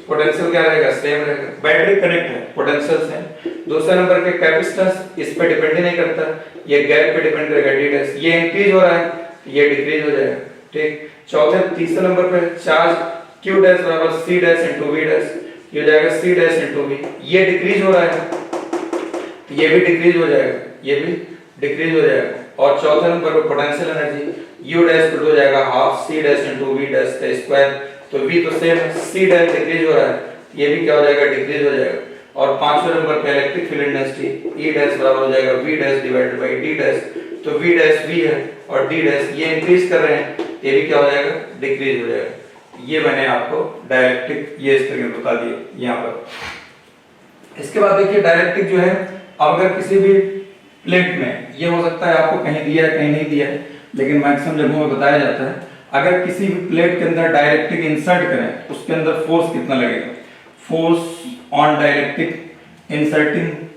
[SPEAKER 1] पोटेंशियल क्या रहेगा, सेम रहेगा, बैटरी कनेक्ट है, पोटेंशियल सेम। दूसरे नंबर पे कैपेसिटेंस इस पे डिपेंड ही नहीं करता, ये गैप पे डिपेंड करेगा, डी डैश, ये इंक्रीज हो रहा है ये डिक्रीज हो जाएगा, ठीक। तीसरे नंबर पे चार्ज q डैश बराबर c dash into v dash, ये हो जाएगा c डैश इनटू v, ये डिक्रीज हो रहा है तो ये भी डिक्रीज हो जाएगा, और चौथे नंबर पे पोटेंशियल एनर्जी u डैश हो जाएगा half c dash into v dash का स्क्वायर, तो v तो सेम है, c डैश डिक्रीज हो रहा है ये भी क्या हो जाएगा, डिक्रीज हो जाएगा। और पांचवें नंबर पे electric field intensity E dash बराबर हो जाएगा V dash divided by D dash, तो V डैश V है और D डैश ये इंक्रीज कर रहे हैं, ये भी क्या हो जाएगा, डिक्रीज हो जाएगा। ये मैंने आपको डायरेक्ट्रिक ये इस तरीके बता दिए यहाँ पर। इसके बाद देखिए डायरेक्ट्रिक जो है, अगर किसी भी प्लेट में, ये हो सकता है आपको कहीं दिया है कहीं नहीं दिया है, लेकिन मैक्सिमम जगहों में बताया जाता है, अगर किसी भी प्लेट के अंदर डायरेक्ट्रिक इंसर्ट करें उसके अंदर फोर्स कितना लगेगा, force on dielectric inserting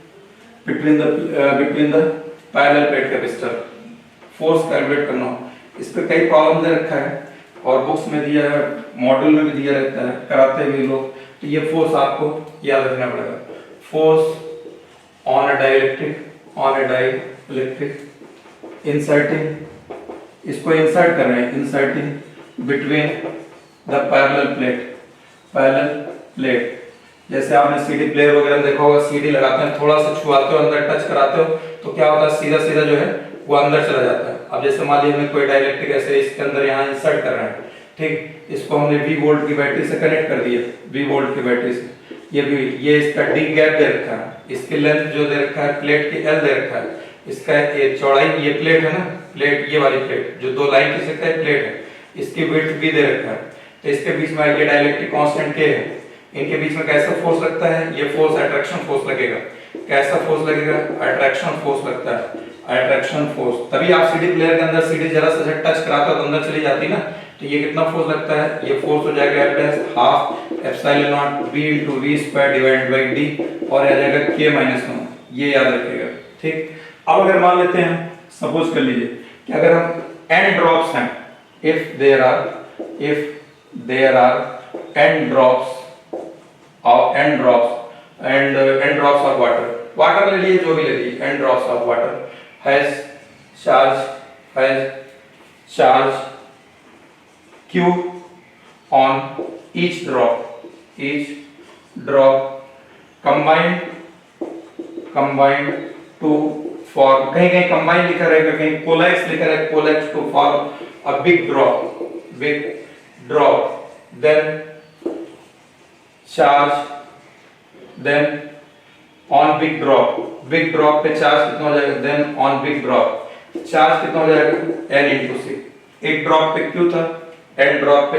[SPEAKER 1] between the parallel plate capacitor, force calculate करना हो, इस पे कई प्रॉब्लम दे रखा है और बुक्स में दिया है, मॉड्यूल में भी दिया रहता है, कराते भी लोग, तो ये फोर्स आपको याद रखना पड़ेगा। Force on a dielectric inserting, इसको इंसर्ट कर रहे हैं, inserting between the parallel plate, जैसे आपने सीडी प्लेयर वगैरह में देखा होगा, सीडी लगाते हैं, थोड़ा सा छुआते हो, अंदर टच कराते हो तो क्या होता है, सीधा सीधा जो है वो अंदर चला जाता है। अब जैसे मान लीजिए हमें कोई डाइलेक्ट्रिक ऐसे इसके अंदर यहाँ इंसर्ट कर रहे हैं, ठीक, इसको हमने V वोल्ट की बैटरी से कनेक्ट कर दिया, V वोल्ट की बैटरी से, ये इसका D गैप दे रखा है, इसकी लेंथ जो दे रखा है प्लेट की L दे रखा है, इसका ये चौड़ाई, ये प्लेट है ना, प्लेट ये वाली प्लेट जो दो लाइन की सकता है प्लेट है, इसकी विड्थ भी दे रखा है, तो इसके बीच में ये डाइलेक्ट्रिक कांस्टेंट K है, इनके बीच में कैसा फोर्स लगता है, ये फोर्स अट्रैक्शन फोर्स लगेगा, कैसा फोर्स लगेगा, अट्रैक्शन फोर्स लगता है, अट्रैक्शन फोर्स, तभी आप सीडी प्लेयर के अंदर सीडी जरा सा टच कराते हो तो अंदर चली जाती ना, तो ये कितना फोर्स लगता है, ये फोर्स हो जाएगा F dash half epsilon not V into V square divided by D, और आ जाएगा K माइनस 1, ये याद रखिएगा, ठीक। अब अगर मान लेते हैं, सपोज कर लीजिए कि अगर हम n ड्रॉप्स हैं, if there are n drops of water ले लिए, जो भी ले लिए, n drops of water has charge q on each drop combined to form, कहीं कहीं combine लिखा रहेगा, कहीं coalesce लिखा रहेगा, coalesce to form a big drop, then charge, then on big drop पे चार्ज कितना हो जाएगा, then on big drop charge कितना हो जाएगा, n into c, एक ड्रॉप पे q था, n ड्रॉप पे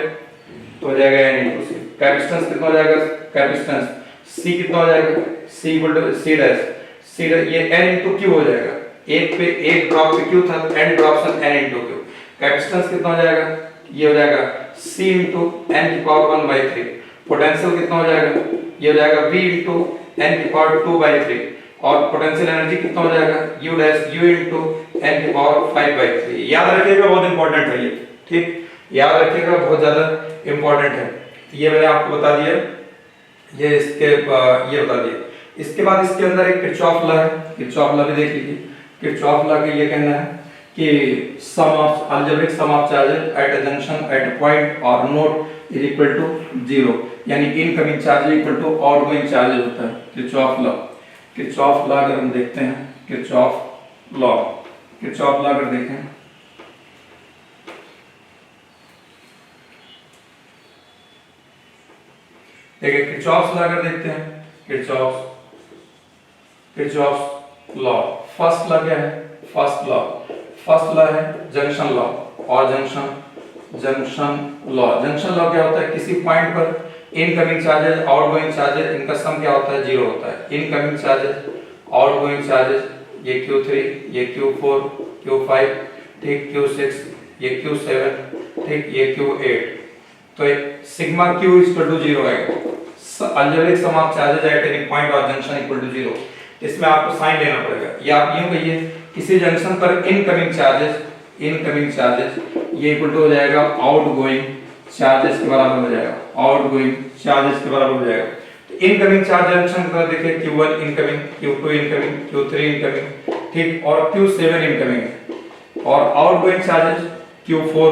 [SPEAKER 1] तो हो जाएगा n into c। कैपेसिटेंस कितना हो जाएगा, कैपेसिटेंस c कितना हो जाएगा, c equal to c dash, ये n into q हो जाएगा, एक ड्रॉप पे q था तो n drops n into q। Capacitance कितना हो जाएगा, ये हो जाएगा c into n की पावर 1 by 3। पोटेंशियल कितना हो जाएगा, ये हो जाएगा v into n की पावर 2 by 3। और पोटेंशियल एनर्जी कितना हो जाएगा, u dash u into n की पावर 5 by 3। याद रखिएगा, बहुत इंपॉर्टेंट है ये, ठीक, याद रखिएगा, बहुत ज्यादा इंपॉर्टेंट है। ये मैंने आपको बता दिया, ये बता दिया। इसके बाद इसके अंदर एक किरचॉफ लॉ है, किरचॉफ लॉ भी देख लीजिए। किरचॉफ लॉ का ये कहना है कि algebraic sum of charges at a junction at a point और नोड इज इक्वल टू 0, यानी incoming charge equal to outgoing charge होता है। किरचॉफ लॉ अगर हम देखते हैं, किरचॉफ लॉ अगर देखें, देखिए किरचॉफ लॉ अगर देखते हैं, किरचॉफ लॉ फर्स्ट लॉ क्या है, फर्स्ट लॉ है जंक्शन लॉ। और जंक्शन लॉ क्या होता है, किसी पॉइंट पर इनकमिंग चार्जेस आउटगोइंग चार्जेस इनका सम क्या होता है, 0 होता है। इनकमिंग चार्जेस आउटगोइंग चार्जेस, ये Q3, ये Q4, Q5, ठीक, Q6, ये Q7, ठीक, ये Q8। तो सिग्मा Q इक्वल टू 0 आएगा। Algebraic sum of charges at any point और जंक्शन इक्वल टू 0। इसमें आपको साइन लेना पड़ेगा, या आप यूं कहिए किसी जंक्शन पर इनकमिंग चार्जेस ये इक्वल टू हो जाएगा आउटगोइंग चार्जेस के बराबर हो जाएगा, तो इनकमिंग चार्ज जंक्शन पर देखिए Q1 incoming, Q2 incoming, Q3 incoming, ठीक, और Q7 इनकमिंग, और outgoing charges Q4,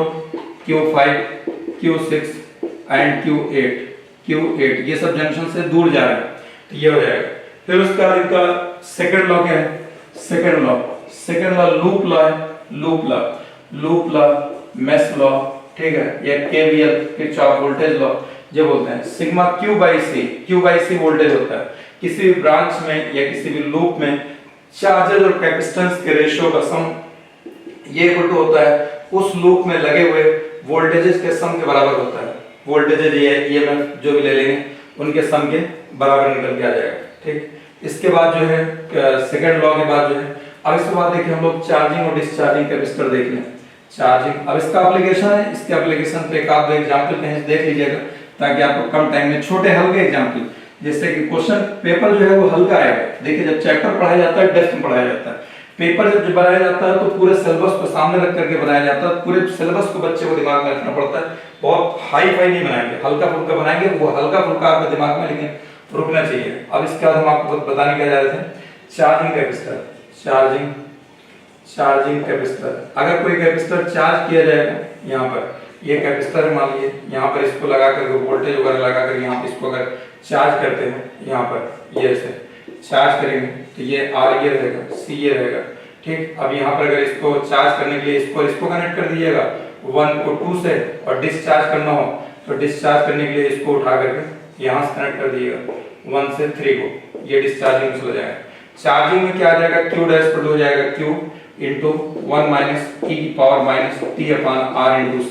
[SPEAKER 1] Q5, Q6 and Q8, ये सब जंक्शन से दूर जा रहे हैं, तो ये हो जाएगा। फिर उसका इनका सेकंड लॉ क्या है, second law loop law, mesh law, ठीक है, या केवीएल किरचॉफ वोल्टेज लॉ जो बोलते हैं। Sigma Q by C voltage होता है किसी भी ब्रांच में या किसी भी लूप में चार्जेस और कैपेसिटेंस के रेशियो का सम, ये इक्वल टू होता है उस लूप में लगे हुए वोल्टेजेस के सम के बराबर होता है। वोल्टेजेस ये ईएमएफ जो भी ले लेंगे उनके सम के बराबर निकल के आ जाएगा, ठीक। इसके बाद जो है सेकंड लॉ के बाद जो है, अब इसके बाद देखिए हम लोग चार्जिंग और डिस्चार्जिंग कैपेसिटर देख लें। चार्जिंग, अब इसका एप्लीकेशन है, इसके एप्लीकेशन पे एक आध दो एग्जांपल कहीं देख लीजिएगा ताकि आपको कम टाइम में छोटे हल्के एग्जांपल, जैसे कि क्वेश्चन पेपर जो है वो हल्का आएगा। देखिए जब चैप्टर पढ़ाया जाता है, डेप्थ में पढ़ाया जाता है, पेपर जब बनाया जाता है तो पूरे सिलेबस को सामने रख करके बनाया जाता है, पूरे सिलेबस को बच्चे को दिमाग में रखना पड़ता है। बहुत हाई फाई नहीं बनाएंगे, हल्का फुल्का बनाएंगे, वो हल्का फुल्का आपके दिमाग में लेकिन रुकना चाहिए। अब इसके बाद हम आपको बताने क्या जा रहे थे, चार्जिंग कैपेसिटर। अगर कोई कैपेसिटर चार्ज किया जाएगा, यहाँ पर ये कैपेसिटर मान लीजिए, यहाँ पर इसको लगा करके वोल्टेज वगैरह लगा कर यहाँ पे इसको अगर चार्ज करते हैं, यहाँ पर ये ऐसे चार्ज करेंगे तो ये R ये रहेगा, C ये रहेगा, ठीक। अब यहाँ पर अगर इसको चार्ज करने के लिए इसको कनेक्ट कर दीजिएगा 1 को 2 से, और डिस्चार्ज करना हो तो डिस्चार्ज करने के लिए इसको उठा करके यहाँ से कनेक्ट कर दीजिएगा 1 से 3 को, ये डिस्चार्जिंग में चला जाएगा। चार्जिंग में क्या आ जाएगा, Q डैश पर हो जाएगा Q into 1 minus e की power minus t upon r into c।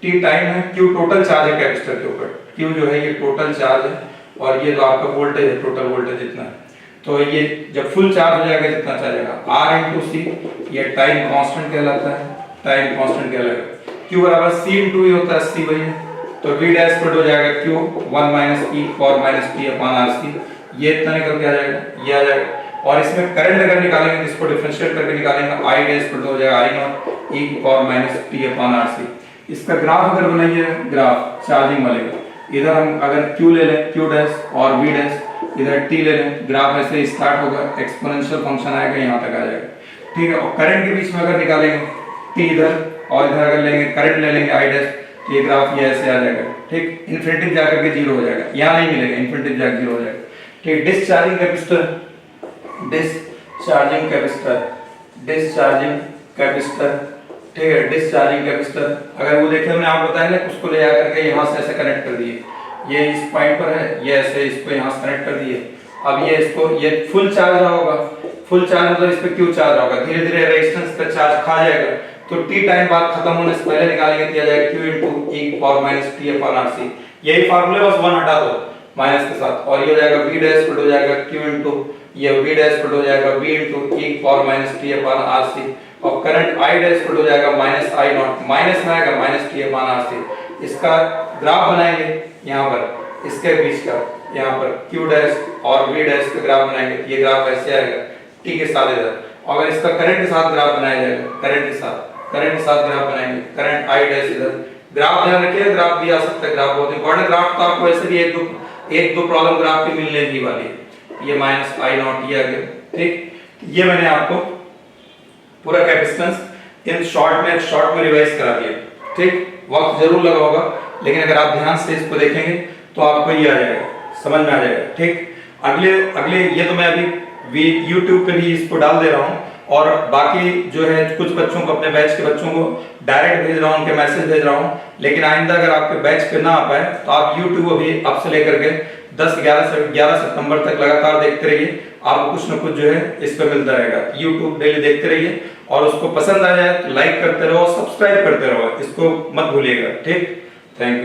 [SPEAKER 1] t time है, Q टोटल चार्ज है कैपेसिटर के ऊपर, Q जो है ये टोटल चार्ज है, और ये जो आपका वोल्टेज है टोटल वोल्टेज इतना है। तो ये जब फुल चार्ज हो जाएगा जितना चार्ज आएगा r into c, ये टाइम कांस्टेंट कहलाता है, Q बराबर c into e होता है, c वही है, तो v डैश पर हो जाएगा Q 1 minus e power minus t upon rc, ये इतना निकल के आ जाएगा, ये आ जाएगा। और इसमें करंट अगर निकालेंगे तो इसको डिफरेंशिएट करके निकालेंगे, I डैश पर हो जाएगा I नॉट e की power minus t upon RC। इसका ग्राफ अगर बनाइए, ग्राफ चार्जिंग वाले का, इधर हम अगर Q ले लें, Q डैश और V डैश, इधर T ले लें, ग्राफ ऐसे स्टार्ट होगा, एक्सपोनेंशियल फंक्शन आएगा, यहाँ तक आ जाएगा, ठीक है। और करंट के बीच में अगर निकालेंगे टी इधर, और इधर अगर लेंगे करंट ले लेंगे आई डैश, तो ये ग्राफ ये ऐसे आ जाएगा, ठीक। इन्फिनिटी जाकर के जीरो हो जाएगा, यहाँ नहीं मिलेगा, इन्फिनिटी जाकर जीरो हो जाएगा, ठीक। Discharging capacitor, discharging capacitor, discharging capacitor, ठीक है। डिस्चार्जिंग कैपेसिटर अगर वो देखे हमने आपको बताया ना, उसको ले जाकर के यहाँ से ऐसे कनेक्ट कर दिए, ये इस पॉइंट पर है, ये ऐसे इसको यहाँ से कनेक्ट कर दिए। अब ये इसको, ये फुल चार्ज रहा होगा, फुल चार्ज मतलब इस पे क्यों चार्ज रहा होगा, धीरे धीरे रेजिस्टेंस पे चार्ज खा जाएगा, तो टी टाइम बाद खत्म होने से पहले निकालेंगे तो आ जाएगा q into e power minus t upon rc। यही फार्मूले, बस 1 हटा दो माइनस के साथ, और ये हो जाएगा v डैश इक्वल हो जाएगा q इनटू, ये v डैश इक्वल हो जाएगा v into e power minus t upon rc, और करंट i डैश इक्वल हो जाएगा माइनस i नॉट, माइनस में आएगा माइनस t अपॉन rc। इसका ग्राफ बनाएंगे यहाँ पर, इसके बीच का यहाँ पर q डैश और v डैश का ग्राफ बनाएंगे, ये ग्राफ ऐसे आएगा t के साथ इधर। अगर इसका करंट के साथ ग्राफ बनाया जाएगा, करंट के साथ ग्राफ बनाएंगे, करंट I डैश इधर, ग्राफ ध्यान रखिए, ग्राफ भी आ सकता है, ग्राफ बहुत इंपॉर्टेंट, ग्राफ तो आपको ऐसे भी एक दो प्रॉब्लम ग्राफ की मिलने की वाली है। ये माइनस I नॉट ये आ गया, ठीक। ये मैंने आपको पूरा कैपेसिटेंस इन शॉर्ट में रिवाइज करा दिया, ठीक। वक्त जरूर लगा होगा, लेकिन अगर आप ध्यान से इसको देखेंगे तो आपको ये आ जाएगा, समझ में आ जाएगा, ठीक। अगले ये तो मैं अभी YouTube पे भी इसको डाल दे रहा हूँ, और बाकी जो है कुछ बच्चों को, अपने बैच के बच्चों को डायरेक्ट भेज रहा हूँ, उनके मैसेज भेज रहा हूँ। लेकिन आइंदा अगर आपके बैच पे ना आ पाए तो आप YouTube अभी अब से लेकर के 11 सितंबर तक लगातार देखते रहिए, आपको कुछ ना कुछ जो है इस पे मिलता रहेगा। YouTube डेली देखते रहिए, और उसको पसंद आ जाए तो लाइक करते रहो, सब्सक्राइब करते रहो, इसको मत भूलिएगा, ठीक। Thank you.